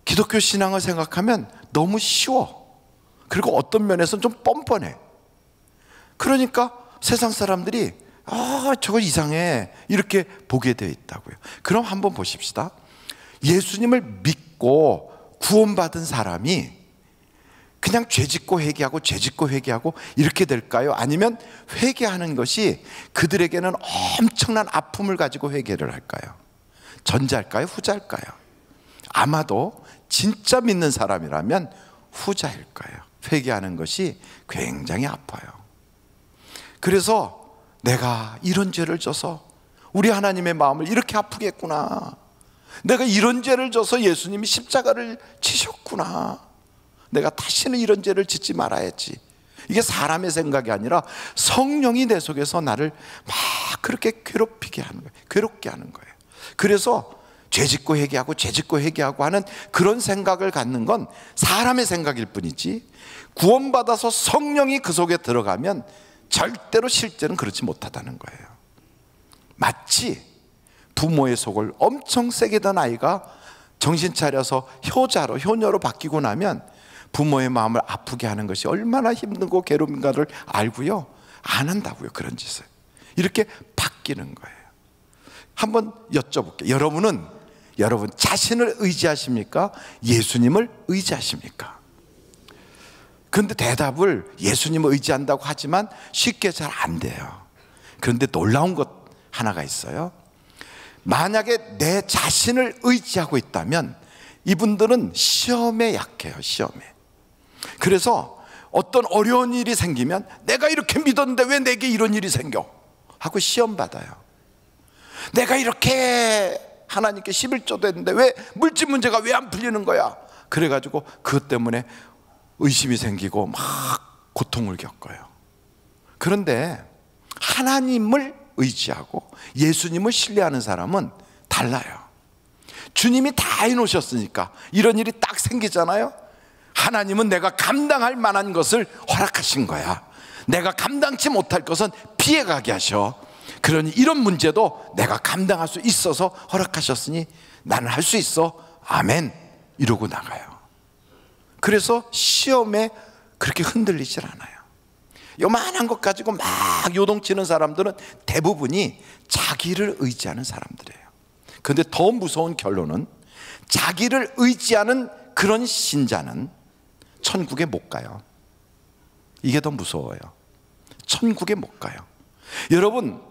기독교 신앙을 생각하면 너무 쉬워. 그리고 어떤 면에서는 좀 뻔뻔해. 그러니까 세상 사람들이 저거 이상해 이렇게 보게 되어 있다고요. 그럼 한번 보십시다. 예수님을 믿고 구원받은 사람이 그냥 죄짓고 회개하고 죄짓고 회개하고 이렇게 될까요? 아니면 회개하는 것이 그들에게는 엄청난 아픔을 가지고 회개를 할까요? 전자일까요? 후자일까요? 아마도 진짜 믿는 사람이라면 후자일 거예요. 회개하는 것이 굉장히 아파요. 그래서 내가 이런 죄를 져서 우리 하나님의 마음을 이렇게 아프게 했구나. 내가 이런 죄를 져서 예수님이 십자가를 치셨구나. 내가 다시는 이런 죄를 짓지 말아야지. 이게 사람의 생각이 아니라 성령이 내 속에서 나를 막 그렇게 괴롭히게 하는 거예요. 괴롭게 하는 거예요. 그래서 죄짓고 회개하고 죄짓고 회개하고 하는 그런 생각을 갖는 건 사람의 생각일 뿐이지, 구원받아서 성령이 그 속에 들어가면 절대로 실제는 그렇지 못하다는 거예요. 마치 부모의 속을 엄청 세게 던 아이가 정신 차려서 효녀로 바뀌고 나면 부모의 마음을 아프게 하는 것이 얼마나 힘들고 괴로운가를 알고요, 안 한다고요. 그런 짓을. 이렇게 바뀌는 거예요. 한번 여쭤볼게요. 여러분 자신을 의지하십니까? 예수님을 의지하십니까? 그런데 대답을 예수님을 의지한다고 하지만 쉽게 잘 안 돼요. 그런데 놀라운 것 하나가 있어요. 만약에 내 자신을 의지하고 있다면 이분들은 시험에 약해요. 시험에. 그래서 어떤 어려운 일이 생기면 내가 이렇게 믿었는데 왜 내게 이런 일이 생겨? 하고 시험 받아요. 내가 이렇게 하나님께 11조도 했는데 왜 물질 문제가 왜 안 풀리는 거야? 그래가지고 그것 때문에 의심이 생기고 막 고통을 겪어요. 그런데 하나님을 의지하고 예수님을 신뢰하는 사람은 달라요. 주님이 다 해놓으셨으니까 이런 일이 딱 생기잖아요. 하나님은 내가 감당할 만한 것을 허락하신 거야. 내가 감당치 못할 것은 피해가게 하셔. 그러니 이런 문제도 내가 감당할 수 있어서 허락하셨으니 나는 할 수 있어. 아멘. 이러고 나가요. 그래서 시험에 그렇게 흔들리질 않아요. 요만한 것 가지고 막 요동치는 사람들은 대부분이 자기를 의지하는 사람들이에요. 그런데 더 무서운 결론은 자기를 의지하는 그런 신자는 천국에 못 가요. 이게 더 무서워요. 천국에 못 가요. 여러분,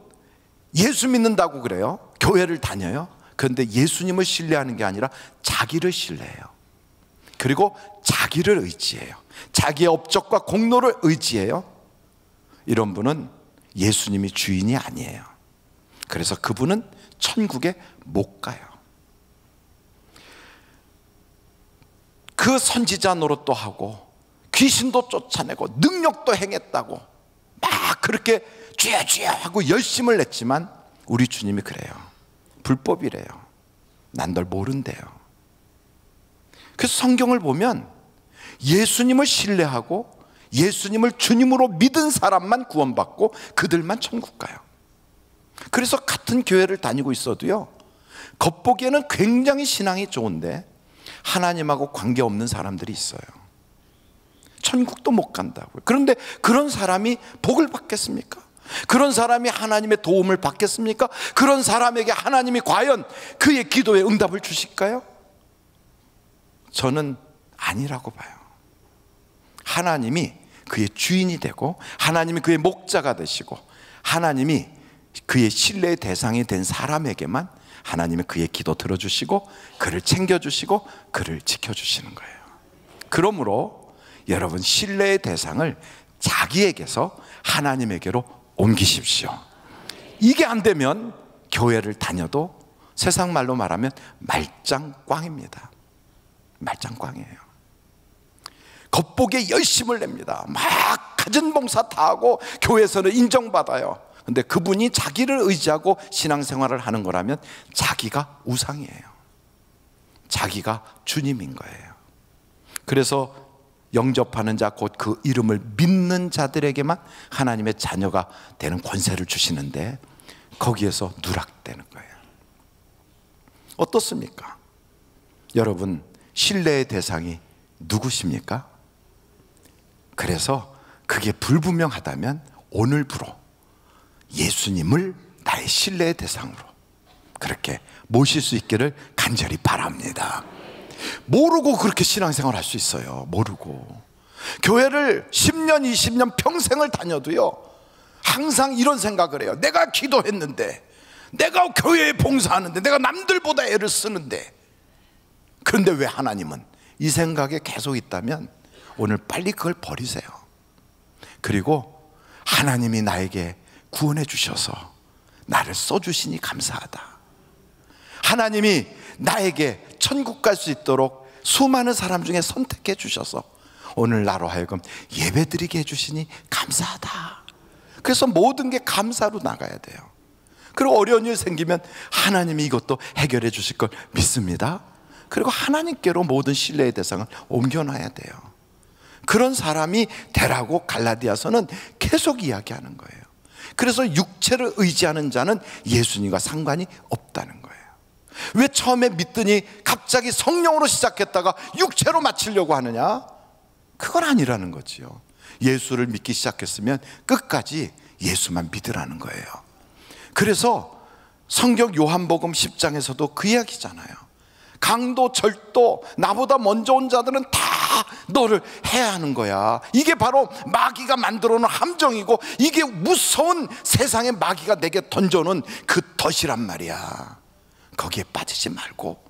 예수 믿는다고 그래요. 교회를 다녀요. 그런데 예수님을 신뢰하는 게 아니라 자기를 신뢰해요. 그리고 자기를 의지해요. 자기의 업적과 공로를 의지해요. 이런 분은 예수님이 주인이 아니에요. 그래서 그분은 천국에 못 가요. 그 선지자 노릇도 하고 귀신도 쫓아내고 능력도 행했다고 막 그렇게 주여 주여 하고 열심을 냈지만 우리 주님이 그래요. 불법이래요. 난 널 모른대요. 그래서 성경을 보면 예수님을 신뢰하고 예수님을 주님으로 믿은 사람만 구원받고 그들만 천국 가요. 그래서 같은 교회를 다니고 있어도요, 겉보기에는 굉장히 신앙이 좋은데 하나님하고 관계없는 사람들이 있어요. 천국도 못 간다고요. 그런데 그런 사람이 복을 받겠습니까? 그런 사람이 하나님의 도움을 받겠습니까? 그런 사람에게 하나님이 과연 그의 기도에 응답을 주실까요? 저는 아니라고 봐요. 하나님이 그의 주인이 되고 하나님이 그의 목자가 되시고 하나님이 그의 신뢰의 대상이 된 사람에게만 하나님이 그의 기도 들어주시고 그를 챙겨주시고 그를 지켜주시는 거예요. 그러므로 여러분, 신뢰의 대상을 자기에게서 하나님에게로 옮기십시오. 이게 안 되면 교회를 다녀도 세상 말로 말하면 말짱꽝입니다. 말짱꽝이에요. 겉보기에 열심을 냅니다. 막 가진 봉사 다 하고 교회에서는 인정받아요. 근데 그분이 자기를 의지하고 신앙생활을 하는 거라면 자기가 우상이에요. 자기가 주님인 거예요. 그래서 영접하는 자, 곧 그 이름을 믿는 자들에게만 하나님의 자녀가 되는 권세를 주시는데 거기에서 누락되는 거예요. 어떻습니까? 여러분, 신뢰의 대상이 누구십니까? 그래서 그게 불분명하다면 오늘부로 예수님을 나의 신뢰의 대상으로 그렇게 모실 수 있기를 간절히 바랍니다. 모르고 그렇게 신앙생활 할 수 있어요. 모르고 교회를 10년 20년 평생을 다녀도요, 항상 이런 생각을 해요. 내가 기도했는데, 내가 교회에 봉사하는데, 내가 남들보다 애를 쓰는데, 그런데 왜 하나님은, 이 생각에 계속 있다면 오늘 빨리 그걸 버리세요. 그리고 하나님이 나에게 구원해 주셔서 나를 써주시니 감사하다. 하나님이 나에게 천국 갈 수 있도록 수많은 사람 중에 선택해 주셔서 오늘 나로 하여금 예배드리게 해주시니 감사하다. 그래서 모든 게 감사로 나가야 돼요. 그리고 어려운 일 생기면 하나님이 이것도 해결해 주실 걸 믿습니다. 그리고 하나님께로 모든 신뢰의 대상을 옮겨놔야 돼요. 그런 사람이 되라고 갈라디아서는 계속 이야기하는 거예요. 그래서 육체를 의지하는 자는 예수님과 상관이 없다는 거예요. 왜 처음에 믿더니 갑자기 성령으로 시작했다가 육체로 마치려고 하느냐? 그건 아니라는 거지요. 예수를 믿기 시작했으면 끝까지 예수만 믿으라는 거예요. 그래서 성경 요한복음 10장에서도 그 이야기잖아요. 강도 절도 나보다 먼저 온 자들은 다 너를 해야 하는 거야. 이게 바로 마귀가 만들어 놓은 함정이고, 이게 무서운 세상의 마귀가 내게 던져놓은 그 덫이란 말이야. 거기에 빠지지 말고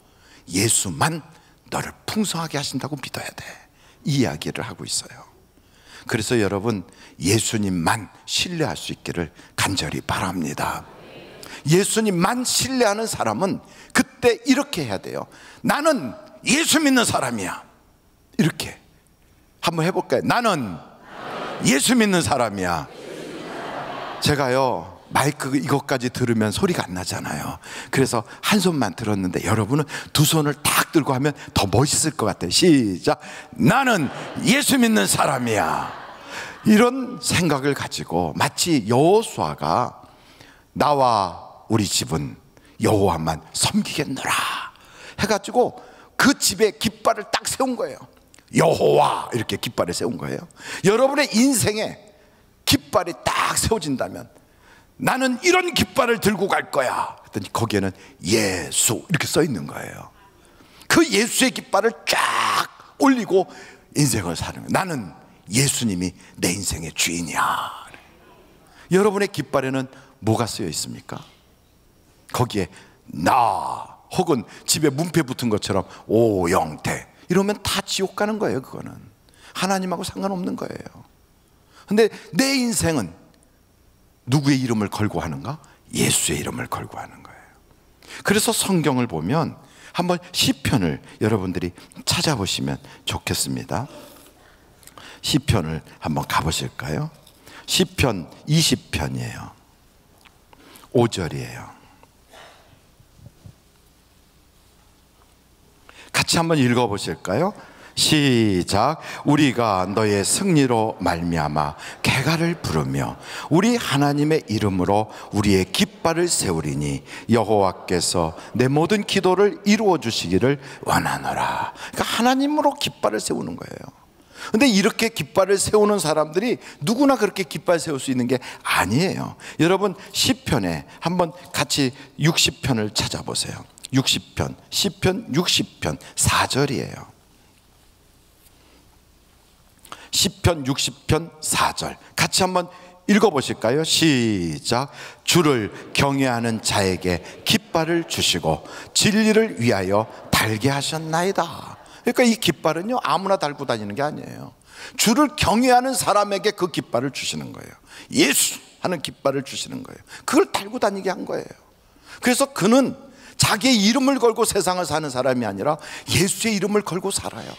예수만 너를 풍성하게 하신다고 믿어야 돼. 이 이야기를 하고 있어요. 그래서 여러분, 예수님만 신뢰할 수 있기를 간절히 바랍니다. 예수님만 신뢰하는 사람은 그때 이렇게 해야 돼요. 나는 예수 믿는 사람이야. 이렇게 한번 해볼까요? 나는 예수 믿는 사람이야. 제가요, 마이크 이것까지 들으면 소리가 안 나잖아요. 그래서 한 손만 들었는데 여러분은 두 손을 딱 들고 하면 더 멋있을 것 같아요. 시작. 나는 예수 믿는 사람이야. 이런 생각을 가지고 마치 여호수아가 나와 우리 집은 여호와만 섬기겠노라 해가지고 그 집에 깃발을 딱 세운 거예요. 여호와 이렇게 깃발을 세운 거예요. 여러분의 인생에 깃발이 딱 세워진다면 나는 이런 깃발을 들고 갈 거야 했더니 거기에는 예수 이렇게 써 있는 거예요. 그 예수의 깃발을 쫙 올리고 인생을 사는 거예요. 나는 예수님이 내 인생의 주인이야. 여러분의 깃발에는 뭐가 쓰여 있습니까? 거기에 나 혹은 집에 문패 붙은 것처럼 오영태 이러면 다 지옥 가는 거예요. 그거는 하나님하고 상관없는 거예요. 근데 내 인생은 누구의 이름을 걸고 하는가? 예수의 이름을 걸고 하는 거예요. 그래서 성경을 보면 한번 시편을 여러분들이 찾아보시면 좋겠습니다. 시편을 한번 가보실까요? 시편 20편이에요 5절이에요 같이 한번 읽어보실까요? 시작. 우리가 너의 승리로 말미암아 개가를 부르며 우리 하나님의 이름으로 우리의 깃발을 세우리니 여호와께서 내 모든 기도를 이루어 주시기를 원하노라. 그러니까 하나님으로 깃발을 세우는 거예요. 근데 이렇게 깃발을 세우는 사람들이 누구나 그렇게 깃발 세울 수 있는 게 아니에요. 여러분 시편에 한번 같이 60편을 찾아보세요. 60편, 시편 60편 4절이에요. 시편 60편 4절 같이 한번 읽어보실까요? 시작. 주를 경외하는 자에게 깃발을 주시고 진리를 위하여 달게 하셨나이다. 그러니까 이 깃발은요 아무나 달고 다니는 게 아니에요. 주를 경외하는 사람에게 그 깃발을 주시는 거예요. 예수 하는 깃발을 주시는 거예요. 그걸 달고 다니게 한 거예요. 그래서 그는 자기의 이름을 걸고 세상을 사는 사람이 아니라 예수의 이름을 걸고 살아요.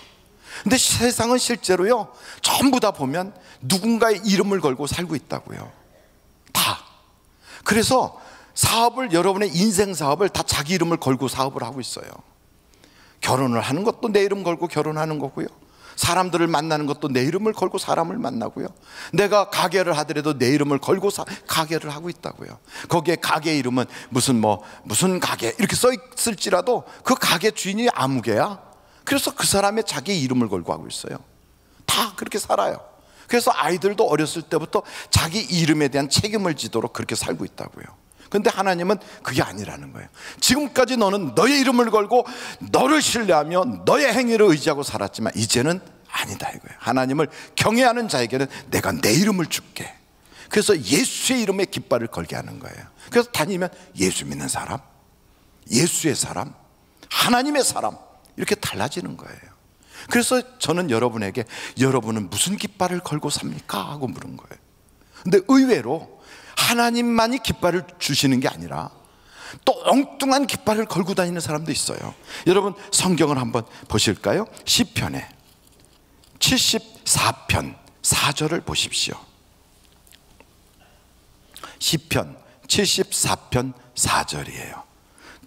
근데 세상은 실제로요 전부 다 보면 누군가의 이름을 걸고 살고 있다고요. 다. 그래서 사업을, 여러분의 인생 사업을 다 자기 이름을 걸고 사업을 하고 있어요. 결혼을 하는 것도 내 이름 걸고 결혼하는 거고요. 사람들을 만나는 것도 내 이름을 걸고 사람을 만나고요. 내가 가게를 하더라도 내 이름을 걸고 가게를 하고 있다고요. 거기에 가게 이름은 무슨 가게 이렇게 써 있을지라도 그 가게 주인이 아무개야. 그래서 그 사람의 자기 이름을 걸고 하고 있어요. 다 그렇게 살아요. 그래서 아이들도 어렸을 때부터 자기 이름에 대한 책임을 지도록 그렇게 살고 있다고요. 그런데 하나님은 그게 아니라는 거예요. 지금까지 너는 너의 이름을 걸고 너를 신뢰하며 너의 행위를 의지하고 살았지만 이제는 아니다 이거예요. 하나님을 경외하는 자에게는 내가 내 이름을 줄게. 그래서 예수의 이름에 깃발을 걸게 하는 거예요. 그래서 다니면 예수 믿는 사람, 예수의 사람, 하나님의 사람 이렇게 달라지는 거예요. 그래서 저는 여러분에게 여러분은 무슨 깃발을 걸고 삽니까? 하고 물은 거예요. 근데 의외로 하나님만이 깃발을 주시는 게 아니라 또 엉뚱한 깃발을 걸고 다니는 사람도 있어요. 여러분 성경을 한번 보실까요? 시편에 74편 4절을 보십시오. 시편 74편 4절이에요.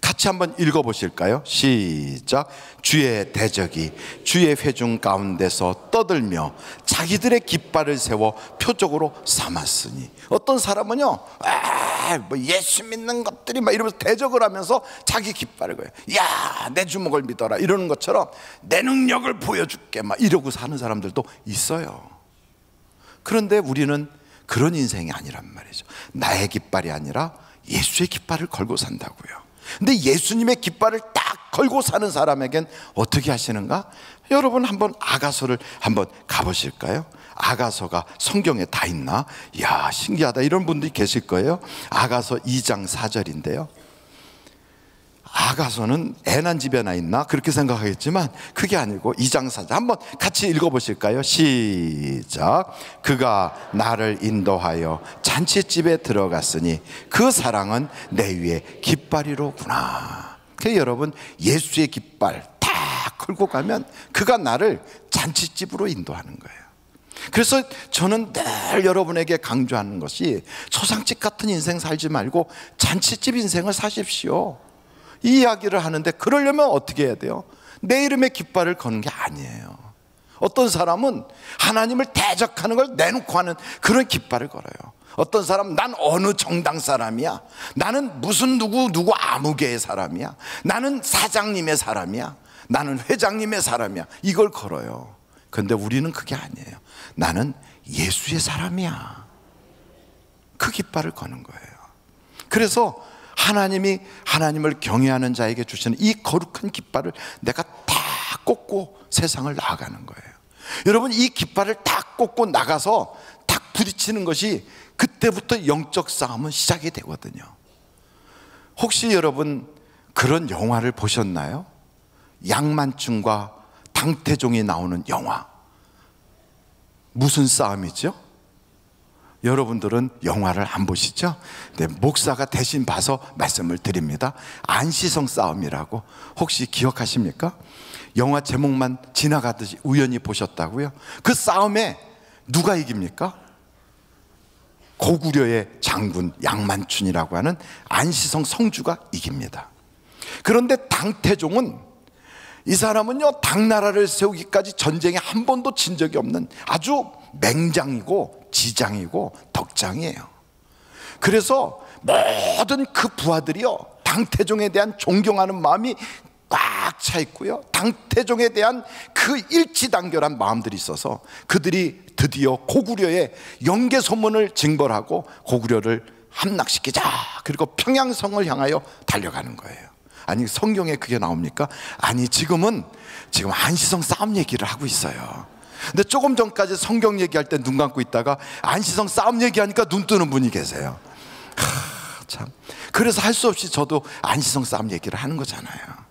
같이 한번 읽어보실까요? 시작. 주의 대적이 주의 회중 가운데서 떠들며 자기들의 깃발을 세워 표적으로 삼았으니. 어떤 사람은요, 뭐 예수 믿는 것들이 막 이러면서 대적을 하면서 자기 깃발을 거예요. 야, 내 주먹을 믿어라 이러는 것처럼 내 능력을 보여줄게 막 이러고 사는 사람들도 있어요. 그런데 우리는 그런 인생이 아니란 말이죠. 나의 깃발이 아니라 예수의 깃발을 걸고 산다고요. 근데 예수님의 깃발을 딱 걸고 사는 사람에겐 어떻게 하시는가? 여러분 한번 아가서를 한번 가보실까요? 아가서가 성경에 다 있나? 이야, 신기하다. 이런 분들이 계실 거예요. 아가서 2장 4절인데요 아가서는 애난 집에 나 있나? 그렇게 생각하겠지만 그게 아니고 2장 4절 한번 같이 읽어보실까요? 시작. 그가 나를 인도하여 잔치집에 들어갔으니 그 사랑은 내 위에 깃발이로구나. 그래서 여러분 예수의 깃발 다 걸고 가면 그가 나를 잔치집으로 인도하는 거예요. 그래서 저는 늘 여러분에게 강조하는 것이 초상집 같은 인생 살지 말고 잔치집 인생을 사십시오. 이 이야기를 하는데 그러려면 어떻게 해야 돼요? 내 이름의 깃발을 거는 게 아니에요. 어떤 사람은 하나님을 대적하는 걸 내놓고 하는 그런 깃발을 걸어요. 어떤 사람은 난 어느 정당 사람이야, 나는 무슨 누구 아무개의 사람이야, 나는 사장님의 사람이야, 나는 회장님의 사람이야, 이걸 걸어요. 그런데 우리는 그게 아니에요. 나는 예수의 사람이야. 그 깃발을 거는 거예요. 그래서 하나님이 하나님을 경외하는 자에게 주시는 이 거룩한 깃발을 내가 다 꽂고 세상을 나아가는 거예요. 여러분 이 깃발을 딱 꽂고 나가서 딱 부딪히는 것이 그때부터 영적 싸움은 시작이 되거든요. 혹시 여러분 그런 영화를 보셨나요? 양만춘과 당태종이 나오는 영화. 무슨 싸움이죠? 여러분들은 영화를 안 보시죠? 네, 목사가 대신 봐서 말씀을 드립니다. 안시성 싸움이라고 혹시 기억하십니까? 영화 제목만 지나가듯이 우연히 보셨다고요? 그 싸움에 누가 이깁니까? 고구려의 장군 양만춘이라고 하는 안시성 성주가 이깁니다. 그런데 당태종은 이 사람은요 당나라를 세우기까지 전쟁에 한 번도 진 적이 없는 아주 맹장이고 지장이고 덕장이에요. 그래서 모든 그 부하들이요 당태종에 대한 존경하는 마음이 꽉 차 있고요 당태종에 대한 그 일치단결한 마음들이 있어서 그들이 드디어 고구려의 영계소문을 징벌하고 고구려를 함락시키자 그리고 평양성을 향하여 달려가는 거예요. 아니 성경에 그게 나옵니까? 아니 지금 안시성 싸움 얘기를 하고 있어요. 근데 조금 전까지 성경 얘기할 때 눈 감고 있다가 안시성 싸움 얘기하니까 눈 뜨는 분이 계세요. 참. 그래서 할 수 없이 저도 안시성 싸움 얘기를 하는 거잖아요.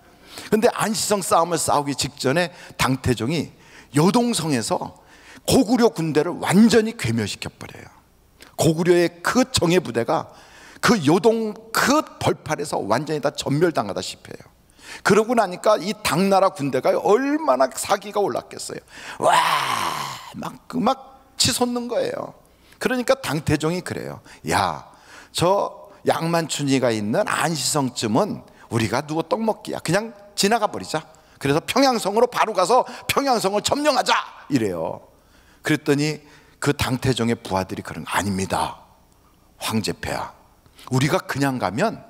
근데 안시성 싸움을 싸우기 직전에 당태종이 요동성에서 고구려 군대를 완전히 괴멸시켜버려요. 고구려의 그 정예 부대가 그 요동 그 벌판에서 완전히 다 전멸당하다시피 해요. 그러고 나니까 이 당나라 군대가 얼마나 사기가 올랐겠어요. 와, 막 치솟는 거예요. 그러니까 당태종이 그래요. 야, 저 양만춘이가 있는 안시성쯤은 우리가 누구 떡먹기야. 그냥 지나가 버리자. 그래서 평양성으로 바로 가서 평양성을 점령하자 이래요. 그랬더니 그 당태종의 부하들이 그런 거 아닙니다. 황제폐하, 우리가 그냥 가면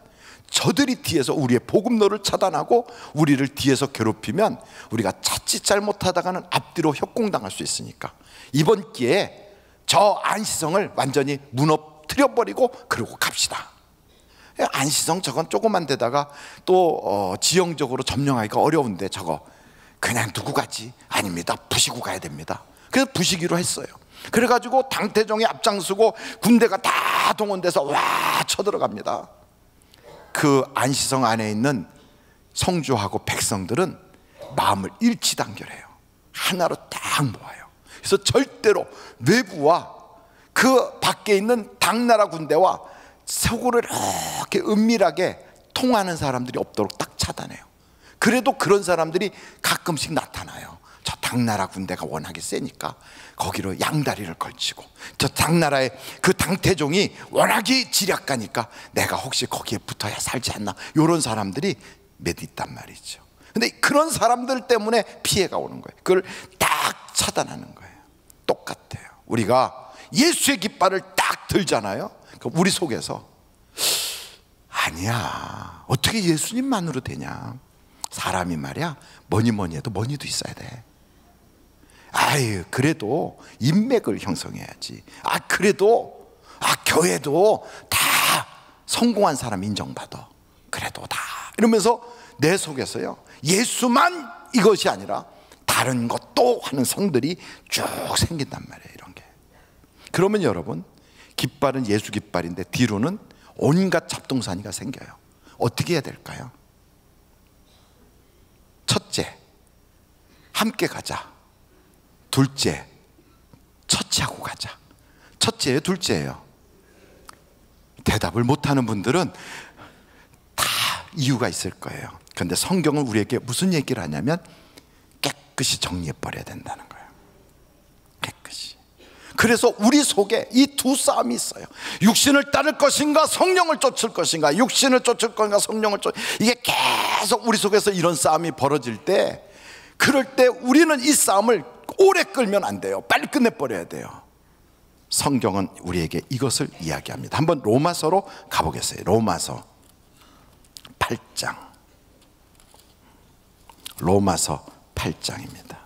저들이 뒤에서 우리의 복음로를 차단하고 우리를 뒤에서 괴롭히면 우리가 자칫 잘못하다가는 앞뒤로 협공당할 수 있으니까 이번 기회에 저 안시성을 완전히 무너뜨려버리고 그러고 갑시다. 안시성 저건 조그만 데다가 또 지형적으로 점령하기가 어려운데 저거 그냥 두고 가지. 아닙니다, 부시고 가야 됩니다. 그래서 부시기로 했어요. 그래가지고 당태종이 앞장서고 군대가 다 동원돼서 와 쳐들어갑니다. 그 안시성 안에 있는 성주하고 백성들은 마음을 일치단결해요. 하나로 딱 모아요. 그래서 절대로 외부와 그 밖에 있는 당나라 군대와 서구를 이렇게 은밀하게 통하는 사람들이 없도록 딱 차단해요. 그래도 그런 사람들이 가끔씩 나타나요. 저 당나라 군대가 워낙에 세니까 거기로 양다리를 걸치고, 저 당나라의 그 당태종이 워낙에 지략가니까 내가 혹시 거기에 붙어야 살지 않나, 이런 사람들이 몇 있단 말이죠. 근데 그런 사람들 때문에 피해가 오는 거예요. 그걸 딱 차단하는 거예요. 똑같아요. 우리가 예수의 깃발을 딱 들잖아요. 우리 속에서 아니야, 어떻게 예수님만으로 되냐, 사람이 말이야 뭐니 해도 머니도 있어야 돼. 아유, 그래도 인맥을 형성해야지. 그래도 교회도 다 성공한 사람 인정받아. 그래도 다 이러면서 내 속에서요, 예수만 이것이 아니라 다른 것도 하는 성들이 쭉 생긴단 말이에요. 이런 게. 그러면 여러분, 깃발은 예수 깃발인데 뒤로는 온갖 잡동사니가 생겨요. 어떻게 해야 될까요? 첫째, 함께 가자. 둘째, 처치하고 가자. 첫째예요, 둘째예요? 대답을 못하는 분들은 다 이유가 있을 거예요. 그런데 성경은 우리에게 무슨 얘기를 하냐면 깨끗이 정리해버려야 된다는 거예요. 깨끗이. 그래서 우리 속에 이 두 싸움이 있어요. 육신을 따를 것인가, 성령을 쫓을 것인가. 육신을 쫓을 것인가, 성령을 이게 계속 우리 속에서 이런 싸움이 벌어질 때, 그럴 때 우리는 이 싸움을 오래 끌면 안 돼요. 빨리 끝내버려야 돼요. 성경은 우리에게 이것을 이야기합니다. 한번 로마서로 가보겠어요. 로마서 8장. 로마서 8장입니다.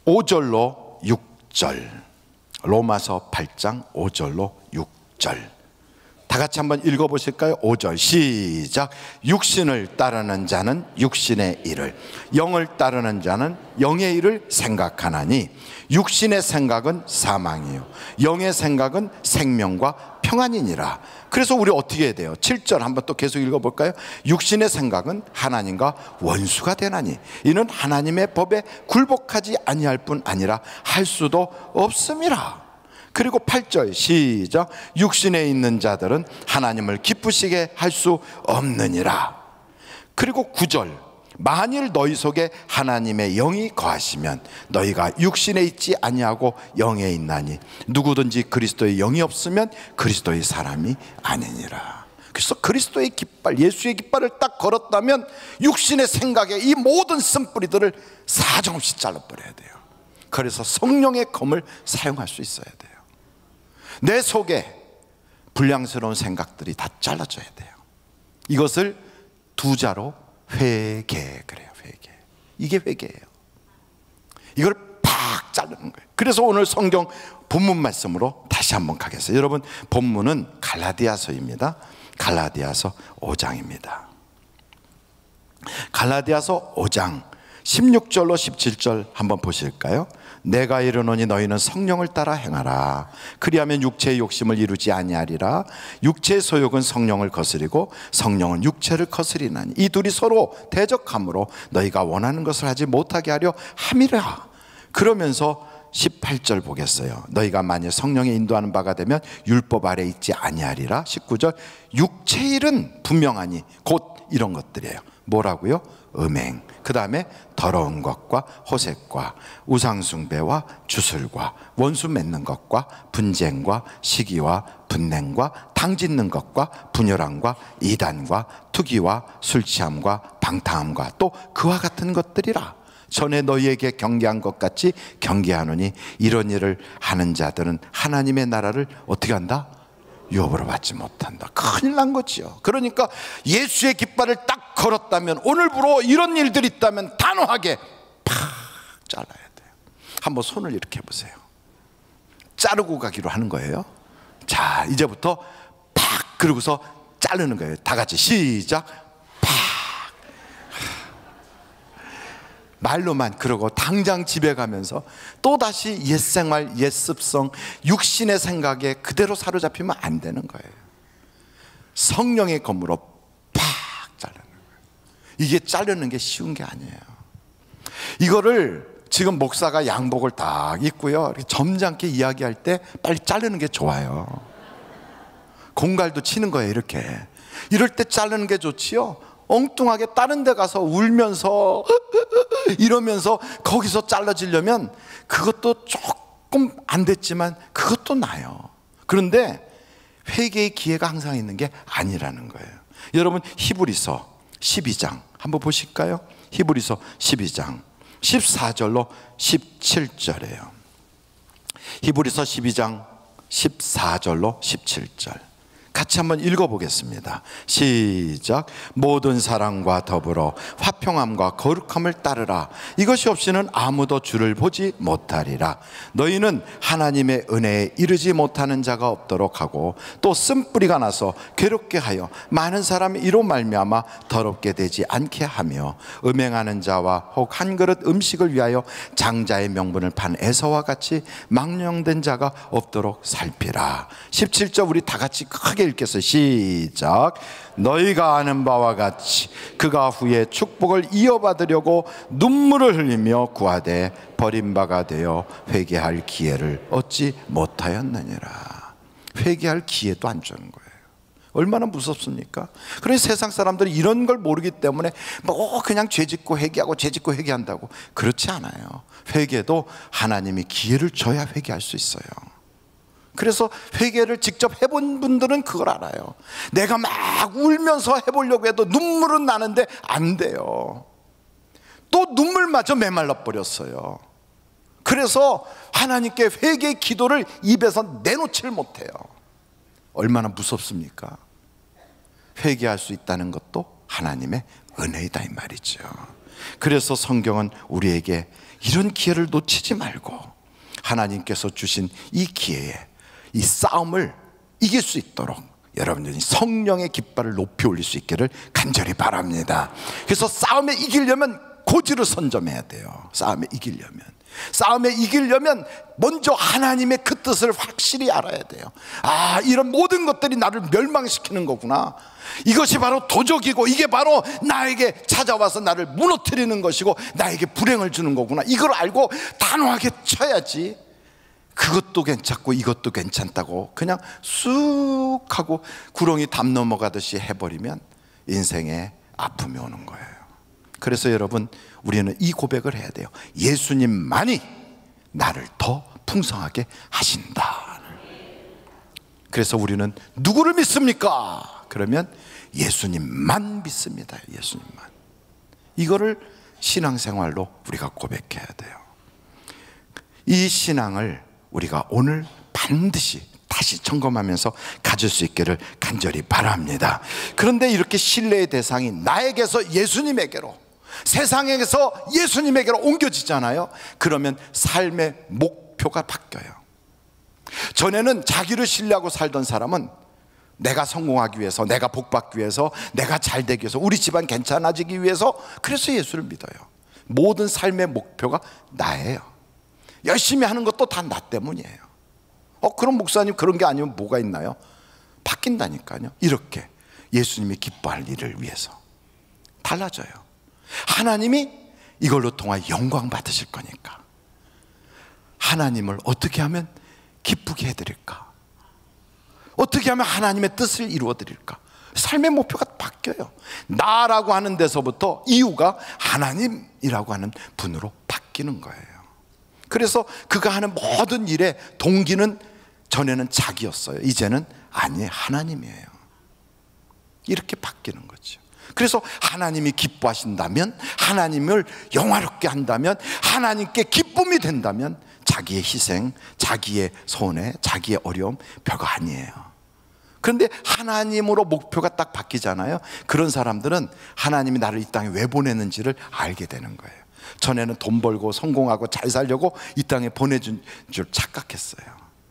5절로 6절. 로마서 8장 5절로 6절. 다 같이 한번 읽어보실까요? 5절 시작. 육신을 따르는 자는 육신의 일을, 영을 따르는 자는 영의 일을 생각하나니 육신의 생각은 사망이요 영의 생각은 생명과 평안이니라. 그래서 우리 어떻게 해야 돼요? 7절 한번 또 계속 읽어볼까요? 육신의 생각은 하나님과 원수가 되나니 이는 하나님의 법에 굴복하지 아니할 뿐 아니라 할 수도 없음이라. 그리고 8절 시작. 육신에 있는 자들은 하나님을 기쁘시게 할 수 없느니라. 그리고 9절 만일 너희 속에 하나님의 영이 거하시면 너희가 육신에 있지 아니하고 영에 있나니 누구든지 그리스도의 영이 없으면 그리스도의 사람이 아니니라. 그래서 그리스도의 깃발, 예수의 깃발을 딱 걸었다면 육신의 생각에 이 모든 쓴뿌리들을 사정없이 잘라버려야 돼요. 그래서 성령의 검을 사용할 수 있어야 돼요. 내 속에 불량스러운 생각들이 다 잘라져야 돼요. 이것을 두 자로 회개, 그래요. 회개. 이게 회개예요. 이걸 팍 자르는 거예요. 그래서 오늘 성경 본문 말씀으로 다시 한번 가겠어요. 여러분, 본문은 갈라디아서입니다. 갈라디아서 5장입니다. 갈라디아서 5장 16절로 17절 한번 보실까요? 내가 이르노니 너희는 성령을 따라 행하라. 그리하면 육체의 욕심을 이루지 아니하리라. 육체의 소욕은 성령을 거스리고 성령은 육체를 거스리나니 이 둘이 서로 대적함으로 너희가 원하는 것을 하지 못하게 하려 함이라. 그러면서 18절 보겠어요. 너희가 만일 성령의 인도하는 바가 되면 율법 아래 있지 아니하리라. 19절 육체의 일은 분명하니 곧 이런 것들이에요. 뭐라고요? 음행, 그 다음에 더러운 것과 호색과 우상숭배와 주술과 원수 맺는 것과 분쟁과 시기와 분냉과 당짓는 것과 분열함과 이단과 투기와 술취함과 방탕함과 또 그와 같은 것들이라. 전에 너희에게 경계한 것 같이 경계하노니 이런 일을 하는 자들은 하나님의 나라를 어떻게 한다? 유업으로 받지 못한다. 큰일 난 거지요. 그러니까 예수의 깃발을 딱 걸었다면, 오늘부로 이런 일들이 있다면 단호하게 팍 잘라야 돼요. 한번 손을 이렇게 해보세요. 자르고 가기로 하는 거예요. 자, 이제부터 팍 그러고서 자르는 거예요. 다 같이 시작. 팍. 말로만 그러고 당장 집에 가면서 또다시 옛생활, 옛습성, 육신의 생각에 그대로 사로잡히면 안 되는 거예요. 성령의 검으로 팍 자르는 거예요. 이게 자르는 게 쉬운 게 아니에요. 이거를 지금 목사가 양복을 딱 입고요, 이렇게 점잖게 이야기할 때 빨리 자르는 게 좋아요. 공갈도 치는 거예요. 이렇게 이럴 때 자르는 게 좋지요. 엉뚱하게 다른 데 가서 울면서 이러면서 거기서 잘라지려면 그것도 조금 안 됐지만 그것도 나요. 그런데 회개의 기회가 항상 있는 게 아니라는 거예요. 여러분, 히브리서 12장 한번 보실까요? 히브리서 12장 14절로 17절이에요. 히브리서 12장 14절로 17절 같이 한번 읽어보겠습니다. 시작. 모든 사랑과 더불어 화평함과 거룩함을 따르라. 이것이 없이는 아무도 주를 보지 못하리라. 너희는 하나님의 은혜에 이르지 못하는 자가 없도록 하고 또 쓴뿌리가 나서 괴롭게 하여 많은 사람이 이로 말미암아 더럽게 되지 않게 하며 음행하는 자와 혹 한 그릇 음식을 위하여 장자의 명분을 판 에서와 같이 망령된 자가 없도록 살피라. 17절 우리 다 같이 크게 읽겠어요. 시작. 너희가 아는 바와 같이 그가 후에 축복을 이어받으려고 눈물을 흘리며 구하되 버림바가 되어 회개할 기회를 얻지 못하였느니라. 회개할 기회도 안 주는 거예요. 얼마나 무섭습니까? 그래서 세상 사람들이 이런 걸 모르기 때문에 뭐 그냥 죄짓고 회개하고 죄짓고 회개한다고. 그렇지 않아요. 회개도 하나님이 기회를 줘야 회개할 수 있어요. 그래서 회개를 직접 해본 분들은 그걸 알아요. 내가 막 울면서 해보려고 해도 눈물은 나는데 안 돼요. 또 눈물마저 메말라 버렸어요. 그래서 하나님께 회개의 기도를 입에서 내놓지를 못해요. 얼마나 무섭습니까? 회개할 수 있다는 것도 하나님의 은혜이다 이 말이죠. 그래서 성경은 우리에게 이런 기회를 놓치지 말고 하나님께서 주신 이 기회에 이 싸움을 이길 수 있도록 여러분들이 성령의 깃발을 높이 올릴 수 있기를 간절히 바랍니다. 그래서 싸움에 이기려면 고지를 선점해야 돼요. 싸움에 이기려면 먼저 하나님의 그 뜻을 확실히 알아야 돼요. 아, 이런 모든 것들이 나를 멸망시키는 거구나. 이것이 바로 도적이고 이게 바로 나에게 찾아와서 나를 무너뜨리는 것이고 나에게 불행을 주는 거구나. 이걸 알고 단호하게 쳐야지. 그것도 괜찮고 이것도 괜찮다고 그냥 쑥 하고 구렁이 담 넘어가듯이 해버리면 인생에 아픔이 오는 거예요. 그래서 여러분, 우리는 이 고백을 해야 돼요. 예수님만이 나를 더 풍성하게 하신다. 그래서 우리는 누구를 믿습니까? 그러면 예수님만 믿습니다. 예수님만. 이거를 신앙생활로 우리가 고백해야 돼요. 이 신앙을 우리가 오늘 반드시 다시 점검하면서 가질 수 있기를 간절히 바랍니다. 그런데 이렇게 신뢰의 대상이 나에게서 예수님에게로, 세상에서 예수님에게로 옮겨지잖아요. 그러면 삶의 목표가 바뀌어요. 전에는 자기를 신뢰하고 살던 사람은 내가 성공하기 위해서, 내가 복받기 위해서, 내가 잘 되기 위해서, 우리 집안 괜찮아지기 위해서, 그래서 예수를 믿어요. 모든 삶의 목표가 나예요. 열심히 하는 것도 다 나 때문이에요. 그럼 목사님 그런 게 아니면 뭐가 있나요? 바뀐다니까요. 이렇게 예수님이 기뻐할 일을 위해서 달라져요. 하나님이 이걸로 통하여 영광 받으실 거니까 하나님을 어떻게 하면 기쁘게 해드릴까? 어떻게 하면 하나님의 뜻을 이루어 드릴까? 삶의 목표가 바뀌어요. 나라고 하는 데서부터 이유가 하나님이라고 하는 분으로 바뀌는 거예요. 그래서 그가 하는 모든 일의 동기는 전에는 자기였어요. 이제는 아니에요. 하나님이에요. 이렇게 바뀌는 거죠. 그래서 하나님이 기뻐하신다면, 하나님을 영화롭게 한다면, 하나님께 기쁨이 된다면 자기의 희생, 자기의 손해, 자기의 어려움 별거 아니에요. 그런데 하나님으로 목표가 딱 바뀌잖아요. 그런 사람들은 하나님이 나를 이 땅에 왜 보냈는지를 알게 되는 거예요. 전에는 돈 벌고 성공하고 잘 살려고 이 땅에 보내준 줄 착각했어요.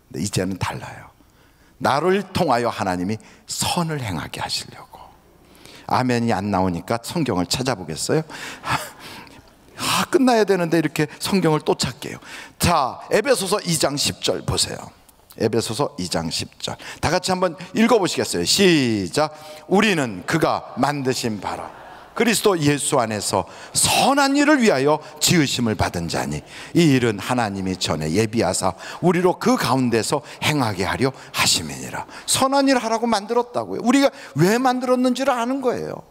근데 이제는 달라요. 나를 통하여 하나님이 선을 행하게 하시려고. 아멘이 안 나오니까 성경을 찾아보겠어요? 끝나야 되는데 이렇게 성경을 또 찾게요. 자, 에베소서 2장 10절 보세요. 에베소서 2장 10절 다 같이 한번 읽어보시겠어요? 시작. 우리는 그가 만드신 바라 그리스도 예수 안에서 선한 일을 위하여 지으심을 받은 자니 이 일은 하나님이 전에 예비하사 우리로 그 가운데서 행하게 하려 하심이니라. 선한 일을 하라고 만들었다고요. 우리가 왜 만들었는지를 아는 거예요.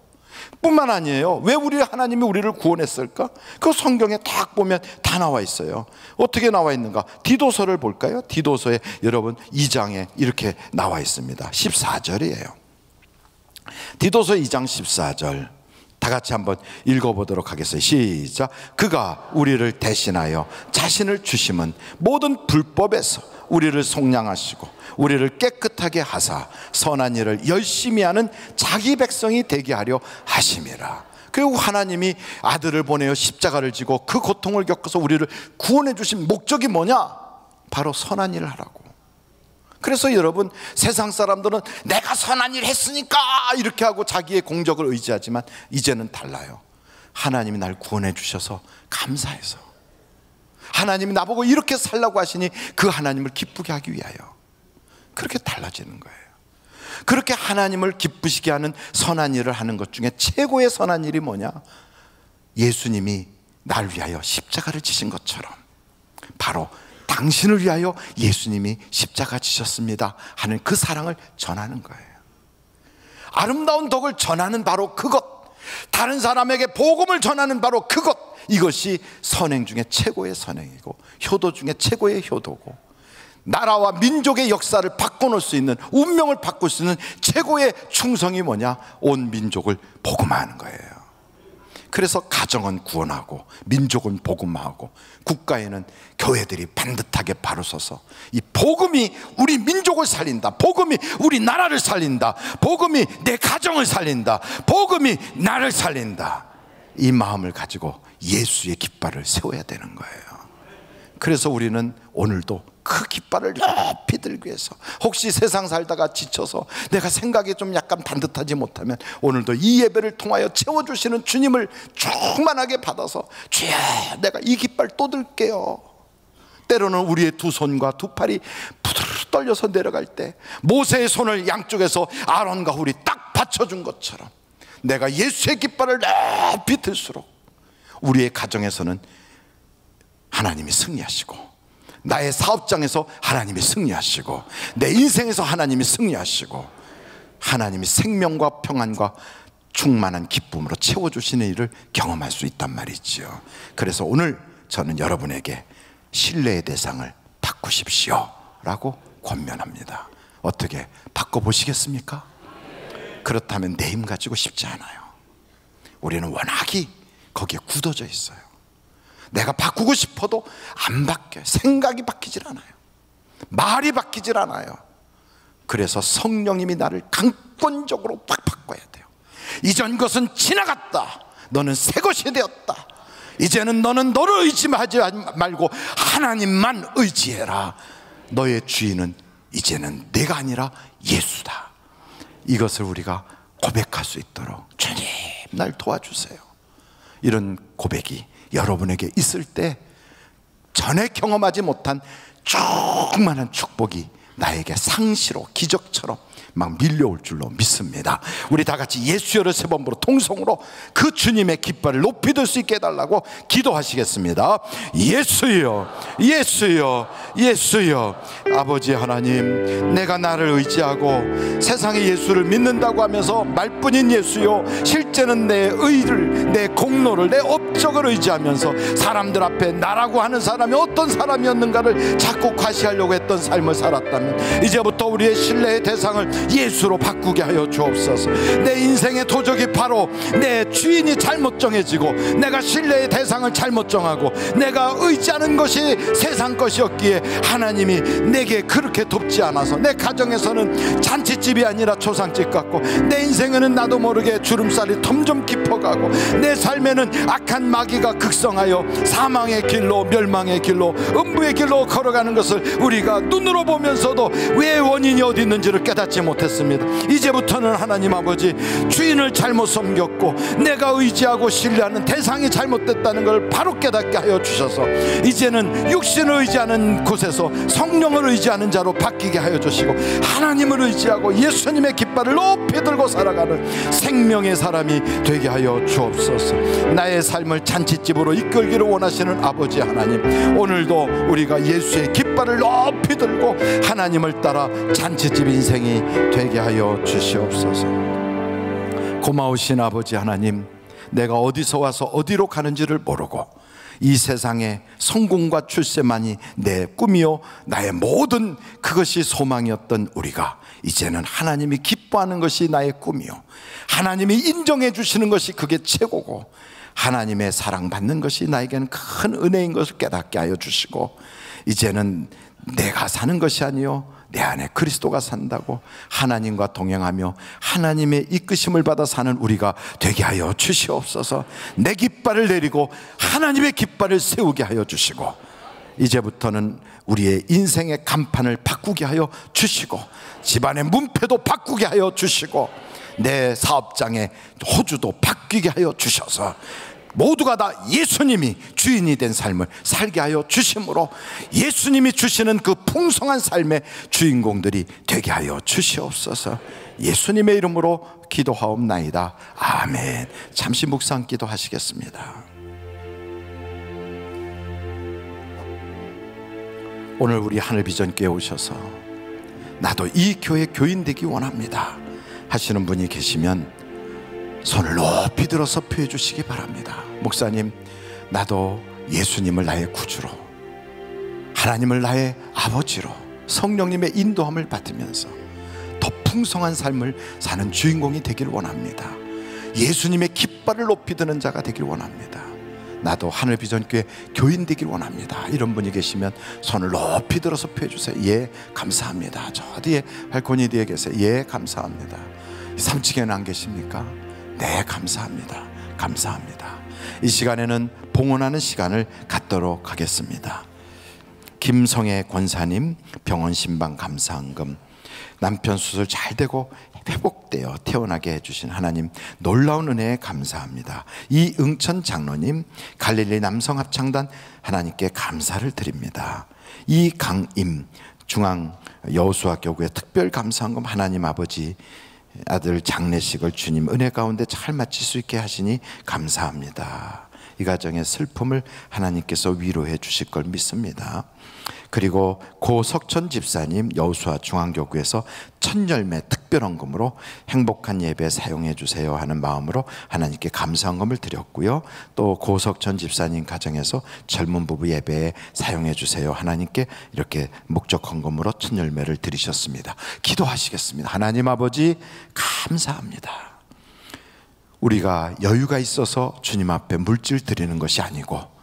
뿐만 아니에요. 왜 하나님이 우리를 구원했을까? 그 성경에 딱 보면 다 나와 있어요. 어떻게 나와 있는가? 디도서를 볼까요? 디도서에 여러분 2장에 이렇게 나와 있습니다. 14절이에요. 디도서 2장 14절 다 같이 한번 읽어보도록 하겠어요. 시작. 그가 우리를 대신하여 자신을 주심은 모든 불법에서 우리를 속량하시고 우리를 깨끗하게 하사 선한 일을 열심히 하는 자기 백성이 되게 하려 하심이라. 그리고 하나님이 아들을 보내어 십자가를 지고 그 고통을 겪어서 우리를 구원해 주신 목적이 뭐냐? 바로 선한 일을 하라고. 그래서 여러분, 세상 사람들은 내가 선한 일 했으니까 이렇게 하고 자기의 공적을 의지하지만 이제는 달라요. 하나님이 날 구원해 주셔서 감사해서, 하나님이 나보고 이렇게 살라고 하시니 그 하나님을 기쁘게 하기 위하여 그렇게 달라지는 거예요. 그렇게 하나님을 기쁘시게 하는 선한 일을 하는 것 중에 최고의 선한 일이 뭐냐? 예수님이 날 위하여 십자가를 지신 것처럼 바로 당신을 위하여 예수님이 십자가 지셨습니다 하는 그 사랑을 전하는 거예요. 아름다운 덕을 전하는 바로 그것, 다른 사람에게 복음을 전하는 바로 그것, 이것이 선행 중에 최고의 선행이고 효도 중에 최고의 효도고 나라와 민족의 역사를 바꿔놓을 수 있는, 운명을 바꿀 수 있는 최고의 충성이 뭐냐? 온 민족을 복음화하는 거예요. 그래서 가정은 구원하고 민족은 복음화하고 국가에는 교회들이 반듯하게 바로 서서 이 복음이 우리 민족을 살린다, 복음이 우리 나라를 살린다, 복음이 내 가정을 살린다, 복음이 나를 살린다, 이 마음을 가지고 예수의 깃발을 세워야 되는 거예요. 그래서 우리는 오늘도 그 깃발을 높이 들기 위해서, 혹시 세상 살다가 지쳐서 내가 생각이 좀 약간 반듯하지 못하면 오늘도 이 예배를 통하여 채워주시는 주님을 충만하게 받아서 주여 내가 이 깃발 또 들게요. 때로는 우리의 두 손과 두 팔이 부드르르 떨려서 내려갈 때 모세의 손을 양쪽에서 아론과 훌이 딱 받쳐준 것처럼 내가 예수의 깃발을 높이 들수록 우리의 가정에서는 하나님이 승리하시고, 나의 사업장에서 하나님이 승리하시고, 내 인생에서 하나님이 승리하시고, 하나님이 생명과 평안과 충만한 기쁨으로 채워주시는 일을 경험할 수 있단 말이지요. 그래서 오늘 저는 여러분에게 신뢰의 대상을 바꾸십시오 라고 권면합니다. 어떻게 바꿔보시겠습니까? 그렇다면 내 힘 가지고 쉽지 않아요. 우리는 워낙이 거기에 굳어져 있어요. 내가 바꾸고 싶어도 안 바뀌어요. 생각이 바뀌질 않아요. 말이 바뀌질 않아요. 그래서 성령님이 나를 강권적으로 팍 바꿔야 돼요. 이전 것은 지나갔다. 너는 새 것이 되었다. 이제는 너는 너를 의지하지 말고 하나님만 의지해라. 너의 주인은 이제는 내가 아니라 예수다. 이것을 우리가 고백할 수 있도록 주님 날 도와주세요. 이런 고백이 여러분에게 있을 때 전에 경험하지 못한 충만한 축복이 나에게 상시로 기적처럼 막 밀려올 줄로 믿습니다. 우리 다 같이 예수여를 세 번 부르 통성으로 그 주님의 깃발을 높이 들 수 있게 해달라고 기도하시겠습니다. 예수여, 예수여, 예수여. 아버지 하나님, 내가 나를 의지하고 세상의 예수를 믿는다고 하면서 말뿐인 예수요, 실제는 내 의를, 내 공로를, 내 업적을 의지하면서 사람들 앞에 나라고 하는 사람이 어떤 사람이었는가를 자꾸 과시하려고 했던 삶을 살았다면 이제부터 우리의 신뢰의 대상을 예수로 바꾸게 하여 주옵소서. 내 인생의 도적이 바로 내 주인이 잘못 정해지고 내가 신뢰의 대상을 잘못 정하고 내가 의지하는 것이 세상 것이었기에 하나님이 내게 그렇게 돕지 않아서 내 가정에서는 잔치집이 아니라 초상집 같고 내 인생에는 나도 모르게 주름살이 점점 깊어가고 내 삶에는 악한 마귀가 극성하여 사망의 길로, 멸망의 길로, 음부의 길로 걸어가는 것을 우리가 눈으로 보면서도 왜 원인이 어디 있는지를 깨닫지 못했습니다. 이제부터는 하나님 아버지, 주인을 잘못 섬겼고 내가 의지하고 신뢰하는 대상이 잘못됐다는 걸 바로 깨닫게 하여 주셔서 이제는 육신을 의지하는 곳에서 성령을 의지하는 자로 바뀌게 하여 주시고 하나님을 의지하고 예수님의 깃발을 높이 들고 살아가는 생명의 사람이 되게 하여 주옵소서. 나의 삶을 잔치집으로 이끌기를 원하시는 아버지 하나님, 오늘도 우리가 예수의 깃발을 높이 들고 하나님을 따라 잔치집 인생이 되게 하여 주시옵소서. 고마우신 아버지 하나님, 내가 어디서 와서 어디로 가는지를 모르고 이 세상의 성공과 출세만이 내 꿈이요 나의 모든 그것이 소망이었던 우리가 이제는 하나님이 기뻐하는 것이 나의 꿈이요 하나님이 인정해 주시는 것이 그게 최고고 하나님의 사랑받는 것이 나에게는 큰 은혜인 것을 깨닫게 하여 주시고 이제는 내가 사는 것이 아니요 내 안에 그리스도가 산다고 하나님과 동행하며 하나님의 이끄심을 받아 사는 우리가 되게 하여 주시옵소서. 내 깃발을 내리고 하나님의 깃발을 세우게 하여 주시고 이제부터는 우리의 인생의 간판을 바꾸게 하여 주시고 집안의 문패도 바꾸게 하여 주시고 내 사업장의 호주도 바뀌게 하여 주셔서 모두가 다 예수님이 주인이 된 삶을 살게 하여 주심으로 예수님이 주시는 그 풍성한 삶의 주인공들이 되게 하여 주시옵소서. 예수님의 이름으로 기도하옵나이다. 아멘. 잠시 묵상 기도하시겠습니다. 오늘 우리 하늘비전교회 오셔서 나도 이 교회 교인 되기 원합니다 하시는 분이 계시면 손을 높이 들어서 표해 주시기 바랍니다. 목사님, 나도 예수님을 나의 구주로, 하나님을 나의 아버지로, 성령님의 인도함을 받으면서 더 풍성한 삶을 사는 주인공이 되길 원합니다. 예수님의 깃발을 높이 드는 자가 되길 원합니다. 나도 하늘비전교회 교인 되길 원합니다. 이런 분이 계시면 손을 높이 들어서 표해 주세요. 예, 감사합니다. 저 뒤에 발코니 뒤에 계세요. 예, 감사합니다. 3층에는 안 계십니까? 네, 감사합니다. 감사합니다. 이 시간에는 봉헌하는 시간을 갖도록 하겠습니다. 김성애 권사님 병원 신방 감사헌금, 남편 수술 잘 되고 회복되어 태어나게 해주신 하나님 놀라운 은혜에 감사합니다. 이응천 장로님 갈릴리 남성합창단 하나님께 감사를 드립니다. 이강임 중앙 여호수아교구에 특별 감사헌금 하나님 아버지 아들 장례식을 주님 은혜 가운데 잘 마칠 수 있게 하시니 감사합니다. 이 가정의 슬픔을 하나님께서 위로해 주실 걸 믿습니다. 그리고 고석천 집사님 여호수아 중앙교구에서 천열매 특별헌금으로 행복한 예배 사용해 주세요 하는 마음으로 하나님께 감사헌금을 드렸고요. 또 고석천 집사님 가정에서 젊은 부부 예배에 사용해 주세요 하나님께 이렇게 목적헌금으로 천열매를 드리셨습니다. 기도하시겠습니다. 하나님 아버지 감사합니다. 우리가 여유가 있어서 주님 앞에 물질 드리는 것이 아니고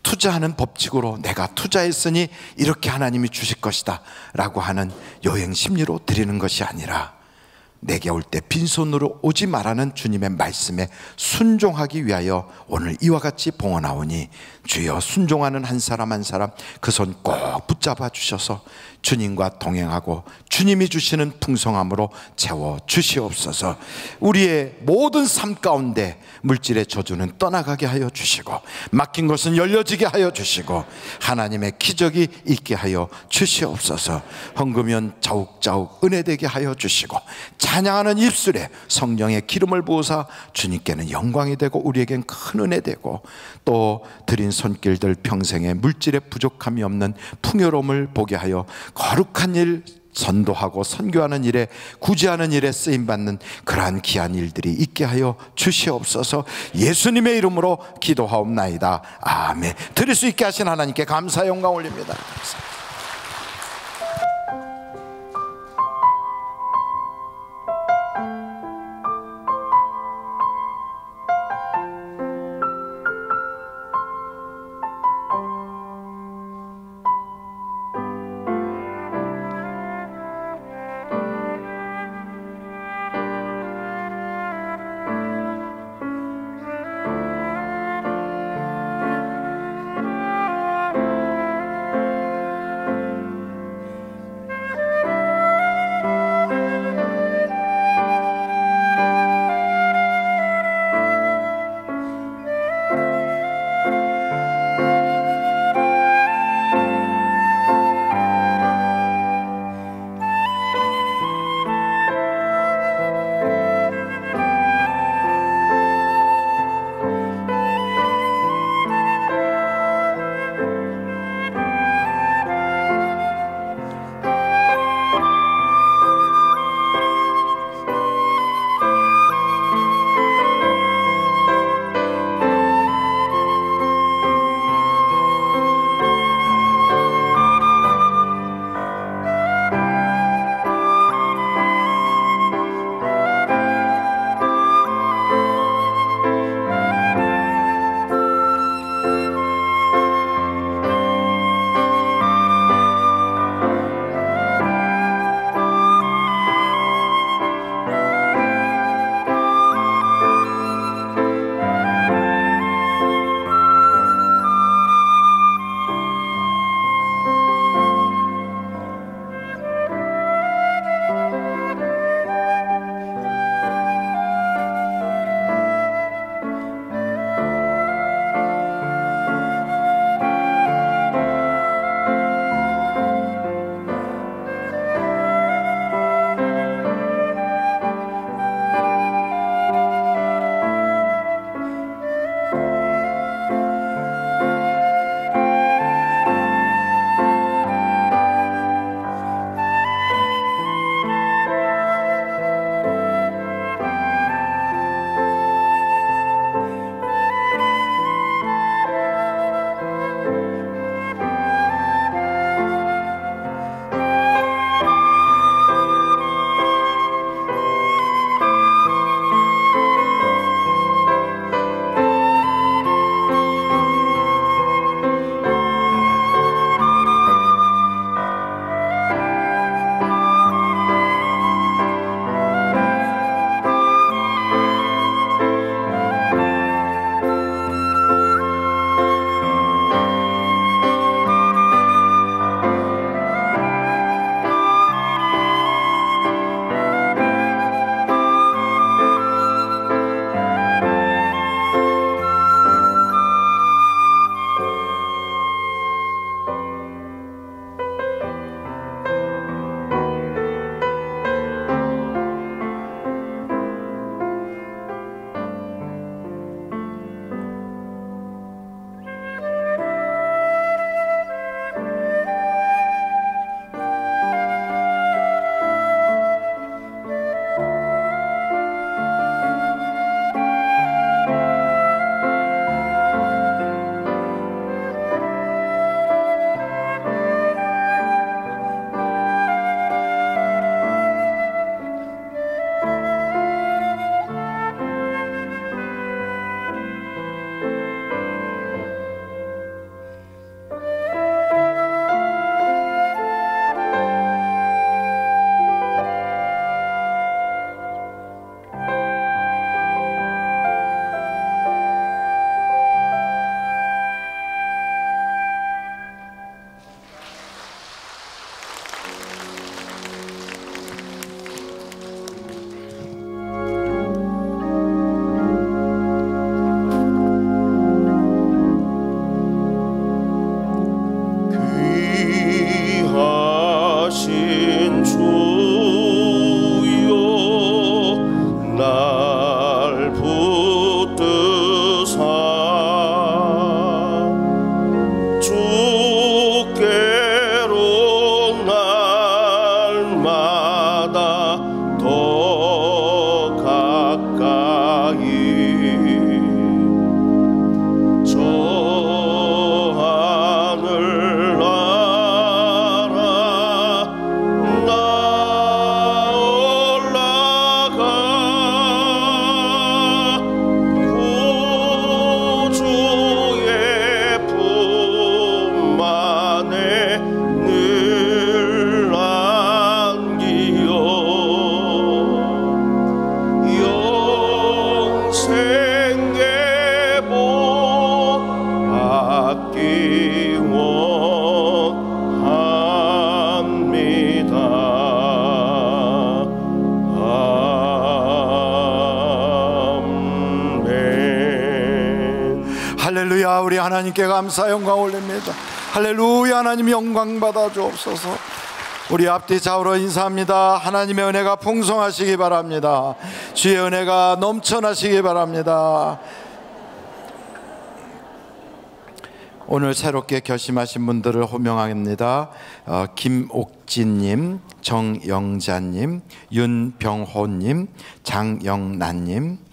투자하는 법칙으로 내가 투자했으니 이렇게 하나님이 주실 것이다 라고 하는 여행 심리로 드리는 것이 아니라 내게 올 때 빈손으로 오지 말라는 주님의 말씀에 순종하기 위하여 오늘 이와 같이 봉헌하오니 주여 순종하는 한 사람 한 사람 그 손 꼭 붙잡아 주셔서 주님과 동행하고 주님이 주시는 풍성함으로 채워 주시옵소서. 우리의 모든 삶 가운데 물질의 저주는 떠나가게 하여 주시고 막힌 것은 열려지게 하여 주시고 하나님의 기적이 있게 하여 주시옵소서. 헌금연 자욱자욱 은혜되게 하여 주시고 찬양하는 입술에 성령의 기름을 부으사 주님께는 영광이 되고 우리에겐 큰 은혜 되고 또 드린 손길들 평생에 물질의 부족함이 없는 풍요로움을 보게 하여 거룩한 일 전도하고 선교하는 일에 구제하는 일에 쓰임받는 그러한 귀한 일들이 있게 하여 주시옵소서. 예수님의 이름으로 기도하옵나이다. 아멘. 드릴 수 있게 하신 하나님께 감사 영광 올립니다. 감사합니다. 할렐루야. 우리 하나님께 감사 영광 올립니다. 할렐루야. 하나님 영광 받아 주옵소서. 우리 앞뒤 좌우로 인사합니다. 하나님의 은혜가 풍성하시기 바랍니다. 주의 은혜가 넘쳐나시기 바랍니다. 오늘 새롭게 결심하신 분들을 호명합니다. 김옥진님, 정영자님, 윤병호님, 장영란님,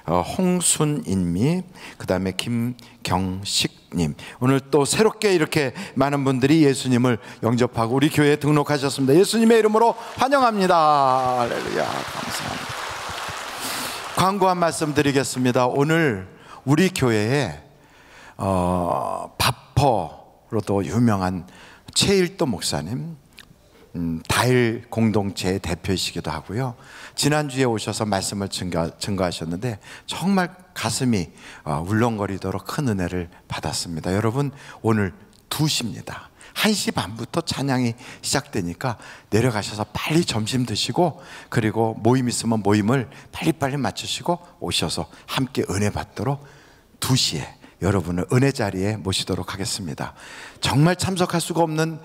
홍순인미, 그 다음에 김경식님. 오늘 또 새롭게 이렇게 많은 분들이 예수님을 영접하고 우리 교회에 등록하셨습니다. 예수님의 이름으로 환영합니다. 할렐루야. 감사합니다. 광고 한 말씀 드리겠습니다. 오늘 우리 교회에 바퍼로도 유명한 최일도 목사님, 다일 공동체의 대표이시기도 하고요. 지난주에 오셔서 말씀을 증거하셨는데 정말 가슴이 울렁거리도록 큰 은혜를 받았습니다. 여러분, 오늘 2시입니다. 1시 반부터 찬양이 시작되니까 내려가셔서 빨리 점심 드시고, 그리고 모임 있으면 모임을 빨리빨리 마치시고 오셔서 함께 은혜 받도록 2시에 여러분을 은혜 자리에 모시도록 하겠습니다. 정말 참석할 수가 없는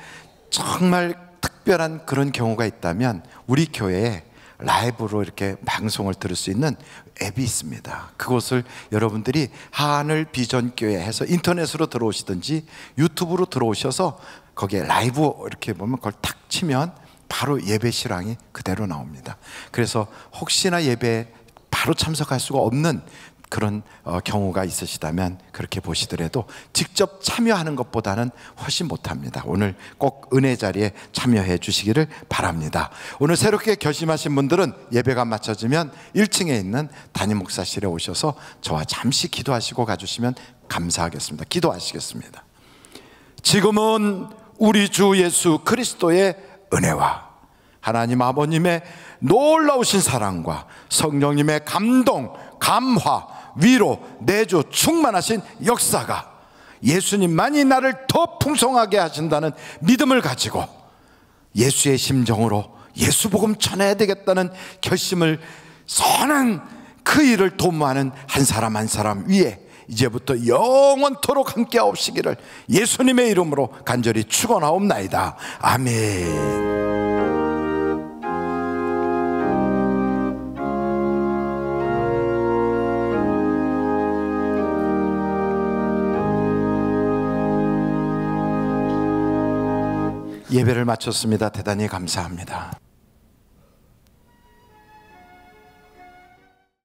정말 특별한 그런 경우가 있다면 우리 교회에 라이브로 이렇게 방송을 들을 수 있는 앱이 있습니다. 그것을 여러분들이 하늘 비전교회 해서 인터넷으로 들어오시든지 유튜브로 들어오셔서 거기에 라이브 이렇게 보면 그걸 탁 치면 바로 예배 실황이 그대로 나옵니다. 그래서 혹시나 예배에 바로 참석할 수가 없는 그런 경우가 있으시다면 그렇게 보시더라도 직접 참여하는 것보다는 훨씬 못합니다. 오늘 꼭 은혜 자리에 참여해 주시기를 바랍니다. 오늘 새롭게 결심하신 분들은 예배가 마쳐지면 1층에 있는 담임 목사실에 오셔서 저와 잠시 기도하시고 가주시면 감사하겠습니다. 기도하시겠습니다. 지금은 우리 주 예수 그리스도의 은혜와 하나님 아버님의 놀라우신 사랑과 성령님의 감동, 감화, 위로, 내주, 충만하신 역사가 예수님만이 나를 더 풍성하게 하신다는 믿음을 가지고 예수의 심정으로 예수 복음 전해야 되겠다는 결심을 선한 그 일을 도모하는 한 사람 한 사람 위에 이제부터 영원토록 함께 하옵시기를 예수님의 이름으로 간절히 축원하옵나이다. 아멘. 예배를 마쳤습니다. 대단히 감사합니다.